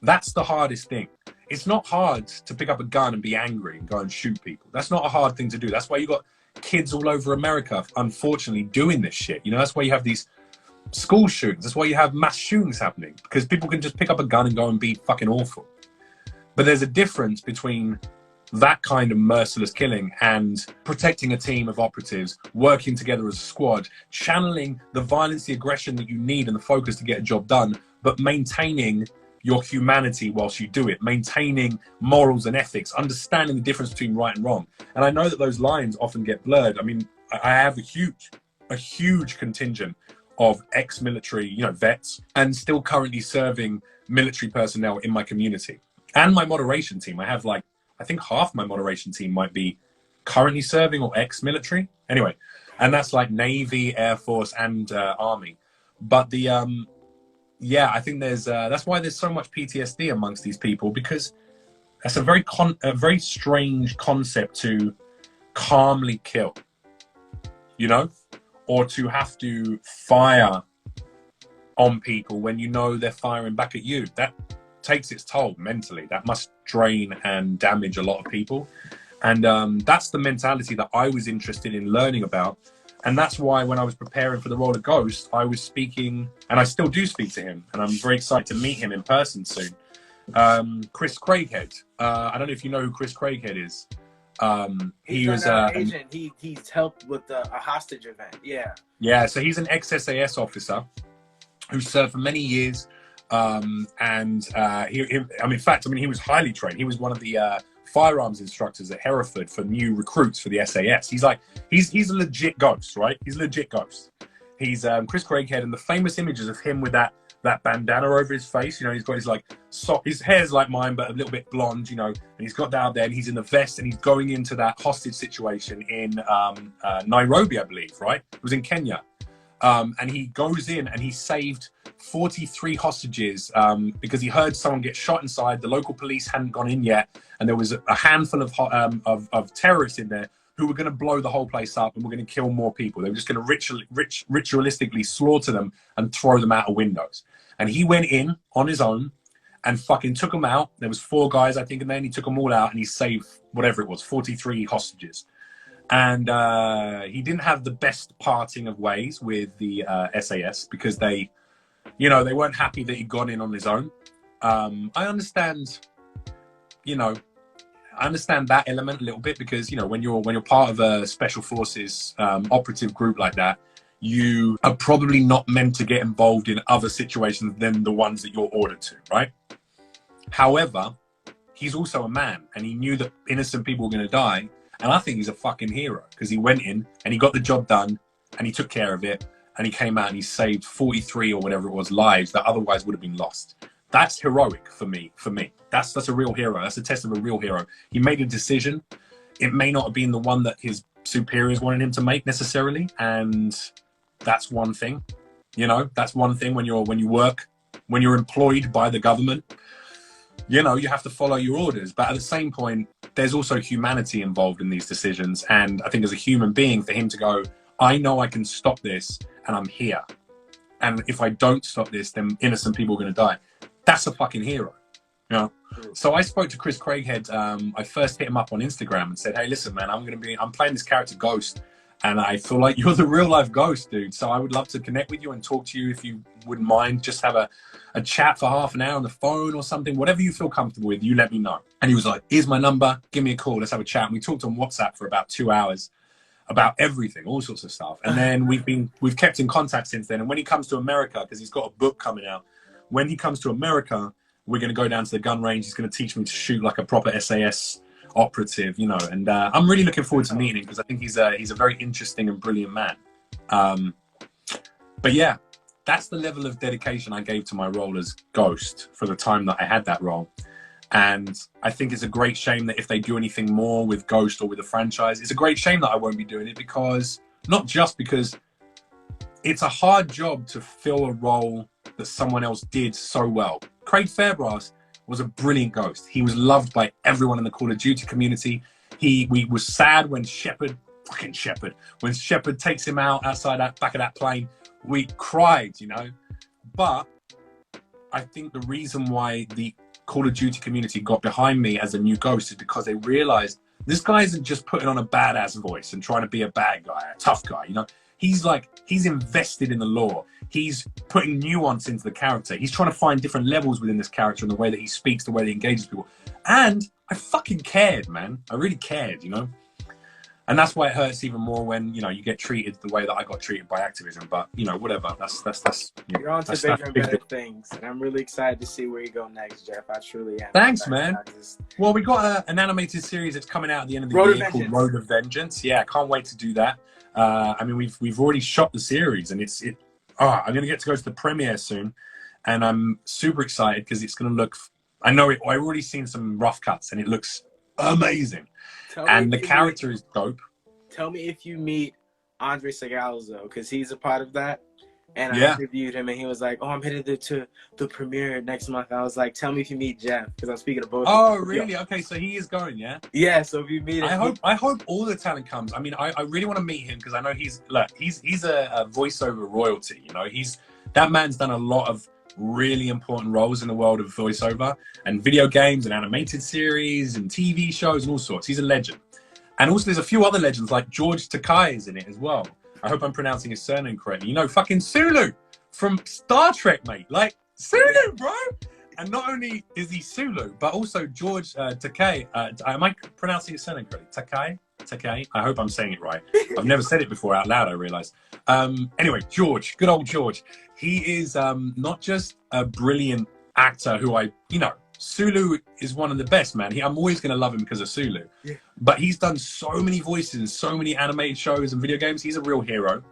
Speaker 2: That's the hardest thing. It's not hard to pick up a gun and be angry and go and shoot people. That's not a hard thing to do. That's why you got kids all over America, unfortunately, doing this shit. You know, that's why you have these school shootings. That's why you have mass shootings happening, because people can just pick up a gun and go and be fucking awful. But there's a difference between that kind of merciless killing and protecting a team of operatives, working together as a squad, channeling the violence, the aggression that you need and the focus to get a job done, but maintaining your humanity whilst you do it, maintaining morals and ethics, understanding the difference between right and wrong. And I know that those lines often get blurred. I mean, I have a huge contingent of ex-military, you know, vets, and still currently serving military personnel in my community. And my moderation team, I have like, I think half my moderation team might be currently serving or ex-military. Anyway, and that's like Navy, Air Force, and Army. But the yeah, I think there's that's why there's so much PTSD amongst these people, because that's a very strange concept to calmly kill, you know, or to have to fire on people when you know they're firing back at you. That takes its toll mentally. That must drain and damage a lot of people. And that's the mentality that I was interested in learning about. And that's why when I was preparing for the role of Ghost, I was speaking, and I still do speak to him, and I'm very excited to meet him in person soon. Chris Craighead. I don't know if you know who Chris Craighead is. He was
Speaker 1: an agent. He's helped with a hostage event. Yeah.
Speaker 2: Yeah, so he's an ex-SAS officer who served for many years. In fact, he was highly trained. He was one of the firearms instructors at Hereford for new recruits for the SAS. He's a legit ghost, right? He's a legit ghost. He's Chris Craighead, and the famous images of him with that bandana over his face, you know, he's got his hair's like mine, but a little bit blonde, you know, and he's got down there and he's in the vest and he's going into that hostage situation in Nairobi, I believe, right? It was in Kenya. And he goes in and he saved 43 hostages because he heard someone get shot inside. The local police hadn't gone in yet, and there was a handful of terrorists in there who were going to blow the whole place up and were going to kill more people. They were just going to ritualistically slaughter them and throw them out of windows. And he went in on his own and fucking took them out. There was 4 guys, I think, and then he took them all out and he saved whatever it was, 43 hostages. And he didn't have the best parting of ways with the SAS because they weren't happy that he'd gone in on his own. I understand that element a little bit because, you know, when you're part of a special forces operative group like that, you are probably not meant to get involved in other situations than the ones that you're ordered to, right? However, he's also a man and he knew that innocent people were going to die. And I think he's a fucking hero because he went in and he got the job done and he took care of it and he came out and he saved 43 or whatever it was lives that otherwise would have been lost. That's heroic for me. That's a real hero. That's a test of a real hero. He made a decision. It may not have been the one that his superiors wanted him to make necessarily, and that's one thing. You know, that's one thing when you're employed by the government. You know, you have to follow your orders, but at the same point, there's also humanity involved in these decisions. And I think as a human being, for him to go, I know I can stop this and I'm here. And if I don't stop this, then innocent people are going to die. That's a fucking hero. You know? So I spoke to Chris Craighead. I first hit him up on Instagram and said, hey, listen, man, I'm playing this character Ghost. And I feel like you're the real life Ghost, dude. So I would love to connect with you and talk to you if you wouldn't mind. Just have a chat for half an hour on the phone or something. Whatever you feel comfortable with, you let me know. And he was like, here's my number. Give me a call. Let's have a chat. And we talked on WhatsApp for about 2 hours about everything, all sorts of stuff. And then we've kept in contact since then. And when he comes to America, because he's got a book coming out, when he comes to America, we're going to go down to the gun range. He's going to teach me to shoot like a proper SAS operative, you know, and I'm really looking forward to meeting him because I think he's a very interesting and brilliant man. But yeah, that's the level of dedication I gave to my role as Ghost for the time that I had that role. And I think it's a great shame that if they do anything more with Ghost or with the franchise, it's a great shame that I won't be doing it, because not just because it's a hard job to fill a role that someone else did so well. Craig Fairbrass was a brilliant Ghost. He was loved by everyone in the Call of Duty community. We was sad when Shepard takes him out outside that back of that plane. We cried, you know. But I think the reason why the Call of Duty community got behind me as a new Ghost is because they realized this guy isn't just putting on a badass voice and trying to be a bad guy, a tough guy, you know. He's invested in the lore. He's putting nuance into the character. He's trying to find different levels within this character and the way that he speaks, the way that he engages people. And I fucking cared, man. I really cared, you know. And that's why it hurts even more when, you know, you get treated the way that I got treated by Activision. But, you know, whatever.
Speaker 1: You're on to bigger and better things. And I'm really excited to see where you go next, Jeff. I truly am.
Speaker 2: Thanks, man. Well, we got an animated series that's coming out at the end of the year called Road of Vengeance. Yeah, I can't wait to do that. I mean, we've already shot the series, and I'm going to get to go to the premiere soon. And I'm super excited because it's going to look... I've already seen some rough cuts, and it looks amazing.
Speaker 1: Tell me
Speaker 2: And
Speaker 1: if
Speaker 2: the
Speaker 1: you meet.
Speaker 2: character is dope.
Speaker 1: Tell me if you meet Andre Segalzo, because he's a part of that. And I
Speaker 2: Yeah.
Speaker 1: interviewed him, and he was like, "Oh, I'm headed to the premiere next month." I was like, "Tell me if you meet Jeff," because I'm speaking to both of
Speaker 2: Oh,
Speaker 1: them. Yeah.
Speaker 2: really? Okay, so he is going, yeah?
Speaker 1: Yeah. So if you meet him,
Speaker 2: I hope all the talent comes. I mean, I really want to meet him because I know he's a voiceover royalty. You know, that man's done a lot of really important roles in the world of voiceover and video games and animated series and TV shows and all sorts. He's a legend. And also, there's a few other legends like George Takei is in it as well. I hope I'm pronouncing his surname correctly. You know, fucking Sulu from Star Trek, mate. Like Sulu, bro. And not only is he Sulu, but also George Takei. Am I pronouncing his surname correctly? Takei. I hope I'm saying it right. I've never said it before out loud, I realise. Anyway, George, good old George. He is not just a brilliant actor who Sulu is one of the best, man. I'm always going to love him because of Sulu.
Speaker 1: Yeah.
Speaker 2: But he's done so many voices in so many animated shows and video games. He's a real hero.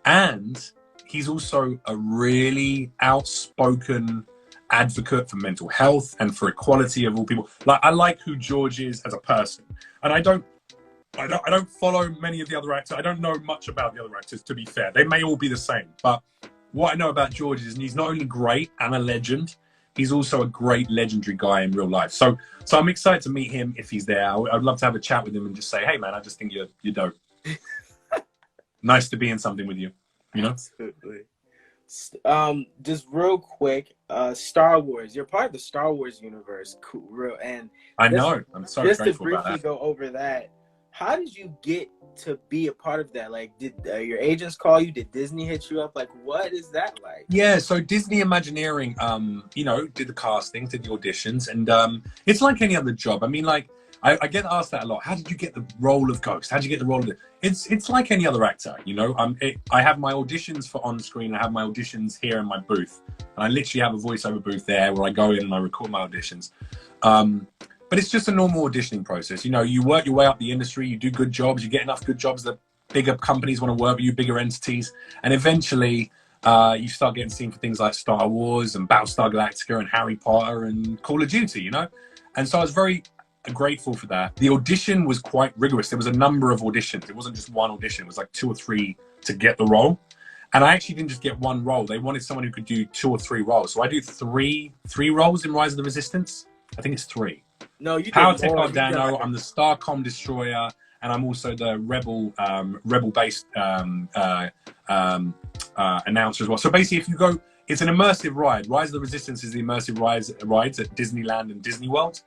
Speaker 2: And he's also a really outspoken advocate for mental health and for equality of all people. Like, I like who George is as a person. And I don't follow many of the other actors. I don't know much about the other actors, to be fair. They may all be the same. But what I know about George is he's not only great and a legend, he's also a great legendary guy in real life. So I'm excited to meet him if he's there. I'd love to have a chat with him and just say, hey, man, I just think you're dope. Nice to be in something with you, you know?
Speaker 1: Absolutely. Just real quick, Star Wars. You're part of the Star Wars universe. Cool. And
Speaker 2: I know. I'm so
Speaker 1: just to
Speaker 2: grateful about
Speaker 1: briefly
Speaker 2: that.
Speaker 1: go over that, how did you get to be a part of that? Like, did your agents call you? Did Disney hit you up? Like, what is that like?
Speaker 2: Yeah, so Disney Imagineering, did the casting, did the auditions, and it's like any other job. I mean, like, I get asked that a lot. How did you get the role of Ghost? How did you get the role of it? It's like any other actor, you know. I have my auditions for on screen. I have my auditions here in my booth, and I literally have a voiceover booth there where I go in and I record my auditions. But it's just a normal auditioning process. You know, you work your way up the industry, you do good jobs, you get enough good jobs that bigger companies want to work with you, bigger entities, and eventually you start getting seen for things like Star Wars and Battlestar Galactica and Harry Potter and Call of Duty, you know? And so I was very grateful for that. The audition was quite rigorous. There was a number of auditions. It wasn't just one audition. It was like 2 or 3 to get the role. And I actually didn't just get one role. They wanted someone who could do 2 or 3 roles. So I do three roles in Rise of the Resistance. I think it's 3.
Speaker 1: No, you
Speaker 2: Power
Speaker 1: did
Speaker 2: Tech
Speaker 1: more.
Speaker 2: Ardano. I'm the Starcom Destroyer, and I'm also the Rebel-based announcer as well. So basically, if you go, it's an immersive ride. Rise of the Resistance is the immersive rides at Disneyland and Disney World.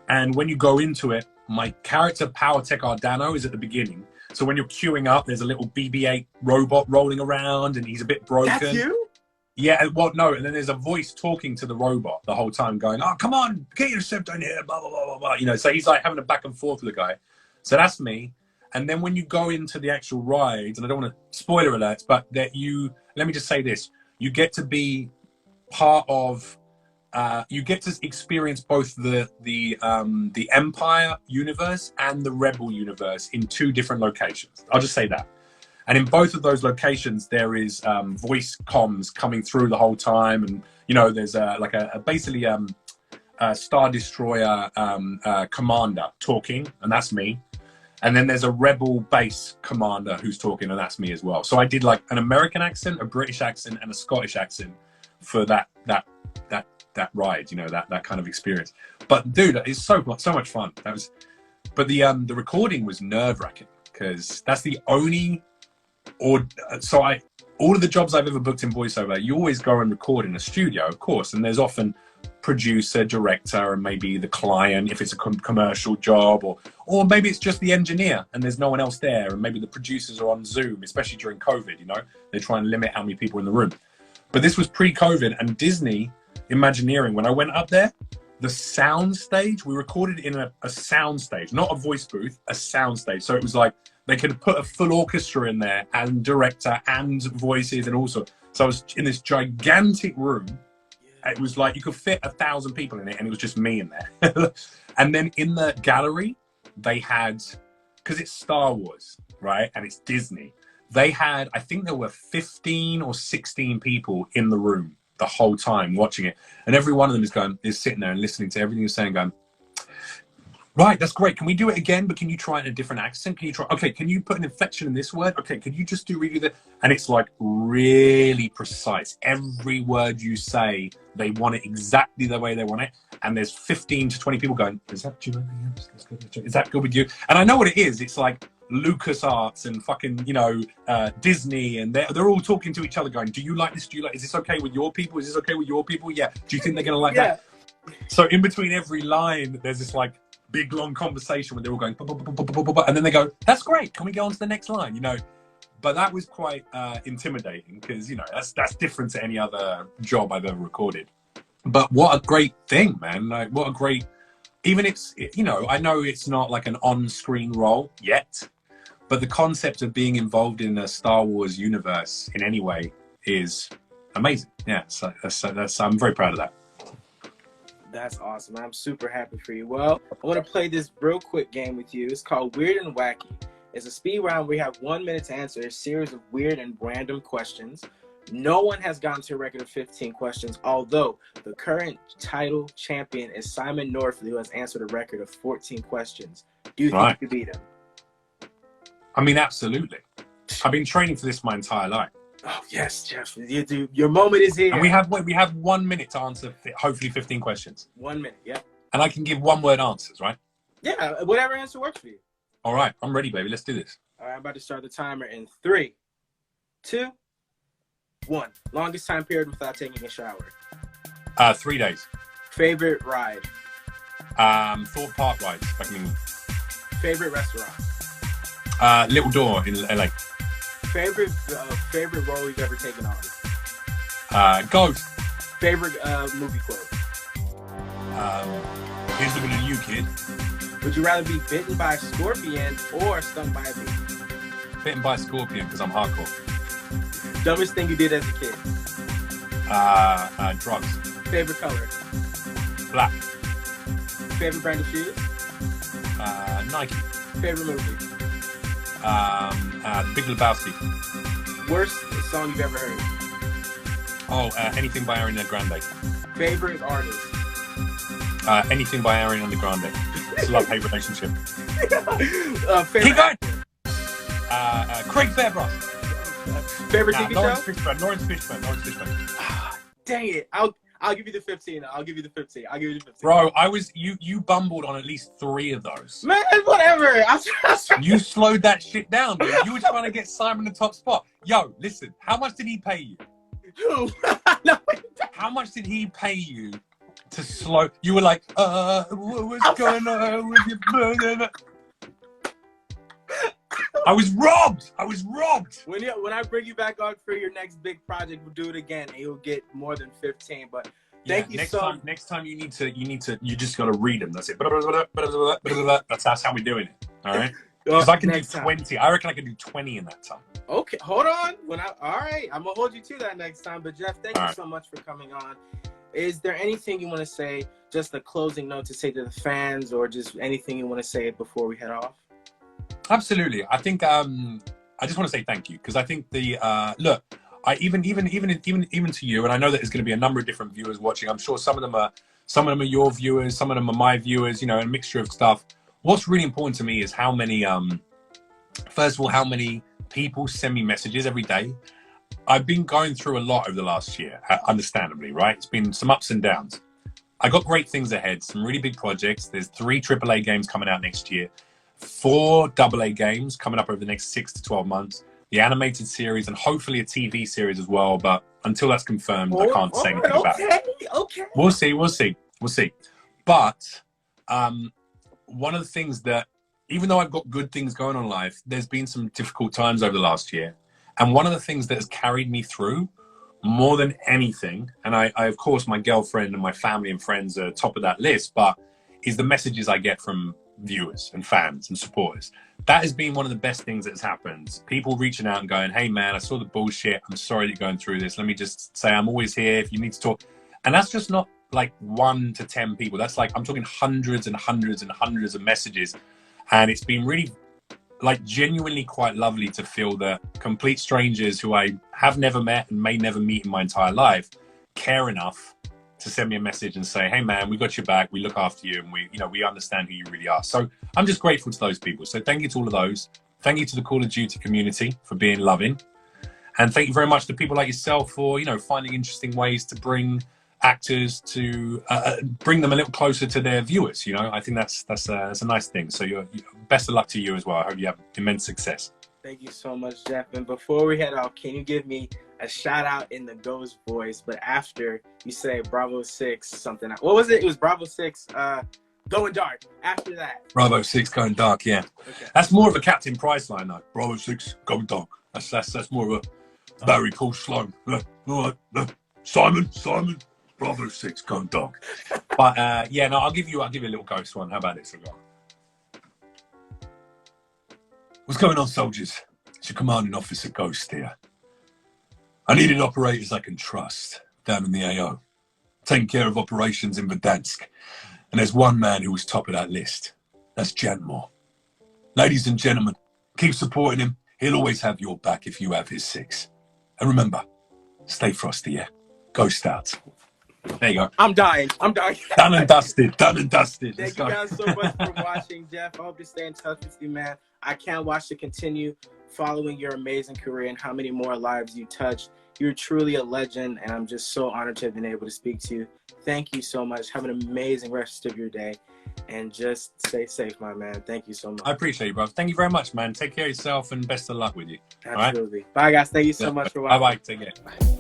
Speaker 2: And when you go into it, my character Power Tech Ardano is at the beginning. So when you're queuing up, there's a little BB-8 robot rolling around, and he's a bit broken.
Speaker 1: That's you?
Speaker 2: Yeah, well, no, and then there's a voice talking to the robot the whole time going, oh, come on, get yourself down here, blah, blah, blah, blah, blah. You know, so he's like having a back and forth with the guy. So that's me. And then when you go into the actual rides, and I don't want to spoiler alerts, but let me just say this, you get to be part of, you get to experience both the Empire universe and the Rebel universe in 2 different locations. I'll just say that. And in both of those locations, there is voice comms coming through the whole time, and you know, there's basically a Star Destroyer commander talking, and that's me. And then there's a Rebel base commander who's talking, and that's me as well. So I did like an American accent, a British accent, and a Scottish accent for that ride, you know, that kind of experience. But dude, it's so much fun. But the recording was nerve-wracking because that's the only. All of the jobs I've ever booked in voiceover, you always go and record in a studio, of course, and there's often producer, director, and maybe the client if it's a commercial job, or maybe it's just the engineer and there's no one else there, and maybe the producers are on Zoom, especially during COVID, you know, they try and limit how many people are in the room. But this was pre-COVID, and Disney Imagineering, when I went up there, the sound stage, we recorded in a sound stage, not a voice booth, a sound stage. So it was like they could put a full orchestra in there and director and voices and also. So I was in this gigantic room. It was like you could fit 1,000 people in it, and it was just me in there. And then in the gallery, they had, because it's Star Wars, right? And it's Disney. They had, I think there were 15 or 16 people in the room the whole time watching it. And every one of them is sitting there and listening to everything you're saying, going, Right, that's great. Can we do it again? But can you try it in a different accent? Can you try? Okay, can you put an inflection in this word? Okay, can you just redo that? And it's like really precise. Every word you say, they want it exactly the way they want it. And there's 15 to 20 people going, is that is that good with you? And I know what it is. It's like LucasArts and fucking, Disney, and they're all talking to each other going, do you like this? Do you like, is this okay with your people? Is this okay with your people? Yeah. Do you think they're going to like that? So in between every line, there's this like big long conversation where they're all going, and then they go, that's great. Can we go on to the next line? But that was quite intimidating because, that's different to any other job I've ever recorded. But what a great thing, man. Like, what a great, even I know it's not like an on-screen role yet, but the concept of being involved in a Star Wars universe in any way is amazing. Yeah, so I'm very proud of that.
Speaker 1: That's awesome. I'm super happy for you. Well, I want to play this real quick game with you. It's called Weird and Wacky. It's a speed round where you have 1 minute to answer a series of weird and random questions. No one has gotten to a record of 15 questions, although the current title champion is Simon Norfleet, who has answered a record of 14 questions. Do you think you could beat him?
Speaker 2: I mean, absolutely. I've been training for this my entire life.
Speaker 1: Oh, yes, Jeff. Your moment is here.
Speaker 2: And we have 1 minute to answer, hopefully, 15 questions.
Speaker 1: 1 minute, yeah.
Speaker 2: And I can give one-word answers, right?
Speaker 1: Yeah, whatever answer works for you.
Speaker 2: All right, I'm ready, baby. Let's do this.
Speaker 1: All right, I'm about to start the timer in 3, 2, 1. Longest time period without taking a shower.
Speaker 2: 3 days.
Speaker 1: Favorite ride.
Speaker 2: Thorpe Park rides back in England.
Speaker 1: Favorite restaurant.
Speaker 2: Little Door in LA.
Speaker 1: Favorite role you've ever taken on.
Speaker 2: Ghost.
Speaker 1: Favorite movie quote.
Speaker 2: Here's looking at you, kid.
Speaker 1: Would you rather be bitten by a scorpion or stung by a bee?
Speaker 2: Bitten by a scorpion because I'm hardcore.
Speaker 1: Dumbest thing you did as a kid.
Speaker 2: Drugs.
Speaker 1: Favorite color.
Speaker 2: Black.
Speaker 1: Favorite brand of shoes.
Speaker 2: Nike.
Speaker 1: Favorite movie.
Speaker 2: Big Lebowski.
Speaker 1: Worst song you've ever heard.
Speaker 2: Anything by Ariana Grande.
Speaker 1: Favorite artist.
Speaker 2: Anything by Ariana Grande. It's a love-hate relationship.
Speaker 1: Favorite
Speaker 2: Keep going. Craig Fairbrass.
Speaker 1: Favorite TV
Speaker 2: show? Lawrence Fishburne.
Speaker 1: Dang it! I'll give you the 15. I'll give you the 15.
Speaker 2: Bro, you bumbled on at least 3 of those.
Speaker 1: Man, whatever.
Speaker 2: You slowed that shit down, dude. You were trying to get Simon the top spot. Yo, listen. How much did he pay you?
Speaker 1: Who?
Speaker 2: How much did he pay you to slow? You were like, what's going on with your? I was robbed.
Speaker 1: When I bring you back on for your next big project, we'll do it again, and you'll get more than 15. But thank you so much.
Speaker 2: Next time you just got to read them. That's it. That's how we're doing it. All right. Because I can do 20. I reckon I can do 20 in that time.
Speaker 1: Okay, hold on. All right, I'm gonna hold you to that next time. But Jeff, thank you so much for coming on. Is there anything you want to say? Just a closing note to say to the fans, or just anything you want to say before we head off?
Speaker 2: Absolutely. I think I just want to say thank you because I think look, I even to you, and I know that there's going to be a number of different viewers watching. I'm sure some of them are your viewers, some of them are my viewers. A mixture of stuff. What's really important to me is how many first of all, how many people send me messages every day. I've been going through a lot over the last year, understandably, right? It's been some ups and downs. I got great things ahead, some really big projects. There's 3 AAA games coming out next year. 4 AA games coming up over the next 6 to 12 months, the animated series, and hopefully a TV series as well. But until that's confirmed, I can't say anything about it. Okay. We'll see. But one of the things that, even though I've got good things going on in life, there's been some difficult times over the last year. And one of the things that has carried me through more than anything, and I of course, my girlfriend and my family and friends are top of that list, but is the messages I get from viewers and fans and supporters. That has been one of the best things that's happened. People reaching out and going, hey man, I saw the bullshit. I'm sorry that you're going through this. Let me just say I'm always here if you need to talk. And that's just not like 1 to 10 people. That's like, I'm talking hundreds and hundreds and hundreds of messages. And it's been really like genuinely quite lovely to feel that complete strangers who I have never met and may never meet in my entire life care enough to send me a message and say, hey man, we got your back, we look after you, and we understand who you really are. So I'm just grateful to those people. So thank you to all of those. Thank you to the Call of Duty community for being loving. And thank you very much to people like yourself for, finding interesting ways to bring actors to bring them a little closer to their viewers. I think that's a nice thing. So you're best of luck to you as well. I hope you have immense success.
Speaker 1: Thank you so much, Jeff. And before we head off, can you give me a shout out in the Ghost voice, but after you say Bravo 6 something? What was it? It was Bravo 6 going dark. After that,
Speaker 2: Bravo 6 going dark. Yeah, okay. That's more of a Captain Price line though. Bravo 6 going dark. That's more of a Barry Paul Sloan. All right, Simon. Bravo 6 going dark. But I'll give you a little ghost one. How about this? What's going on, soldiers? It's your commanding officer, Ghost here. I needed operators I can trust down in the AO, taking care of operations in Verdansk. And there's one man who was top of that list. That's Janmore. Ladies and gentlemen, keep supporting him. He'll always have your back if you have his 6. And remember, stay frosty, yeah? Ghost out. There you go.
Speaker 1: I'm dying.
Speaker 2: Done and dusted. Thank
Speaker 1: you guys so much for watching, Jeff. I hope to stay in touch with you, man. I can't watch to continue following your amazing career and how many more lives you touched. You're truly a legend, and I'm just so honored to have been able to speak to you. Thank you so much. Have an amazing rest of your day, and just stay safe, my man. Thank you so much.
Speaker 2: I appreciate you, bro. Thank you very much, man. Take care of yourself, and best of luck with you.
Speaker 1: Absolutely. All right? Bye, guys. Thank you so much for watching.
Speaker 2: Bye-bye. Take care. Bye.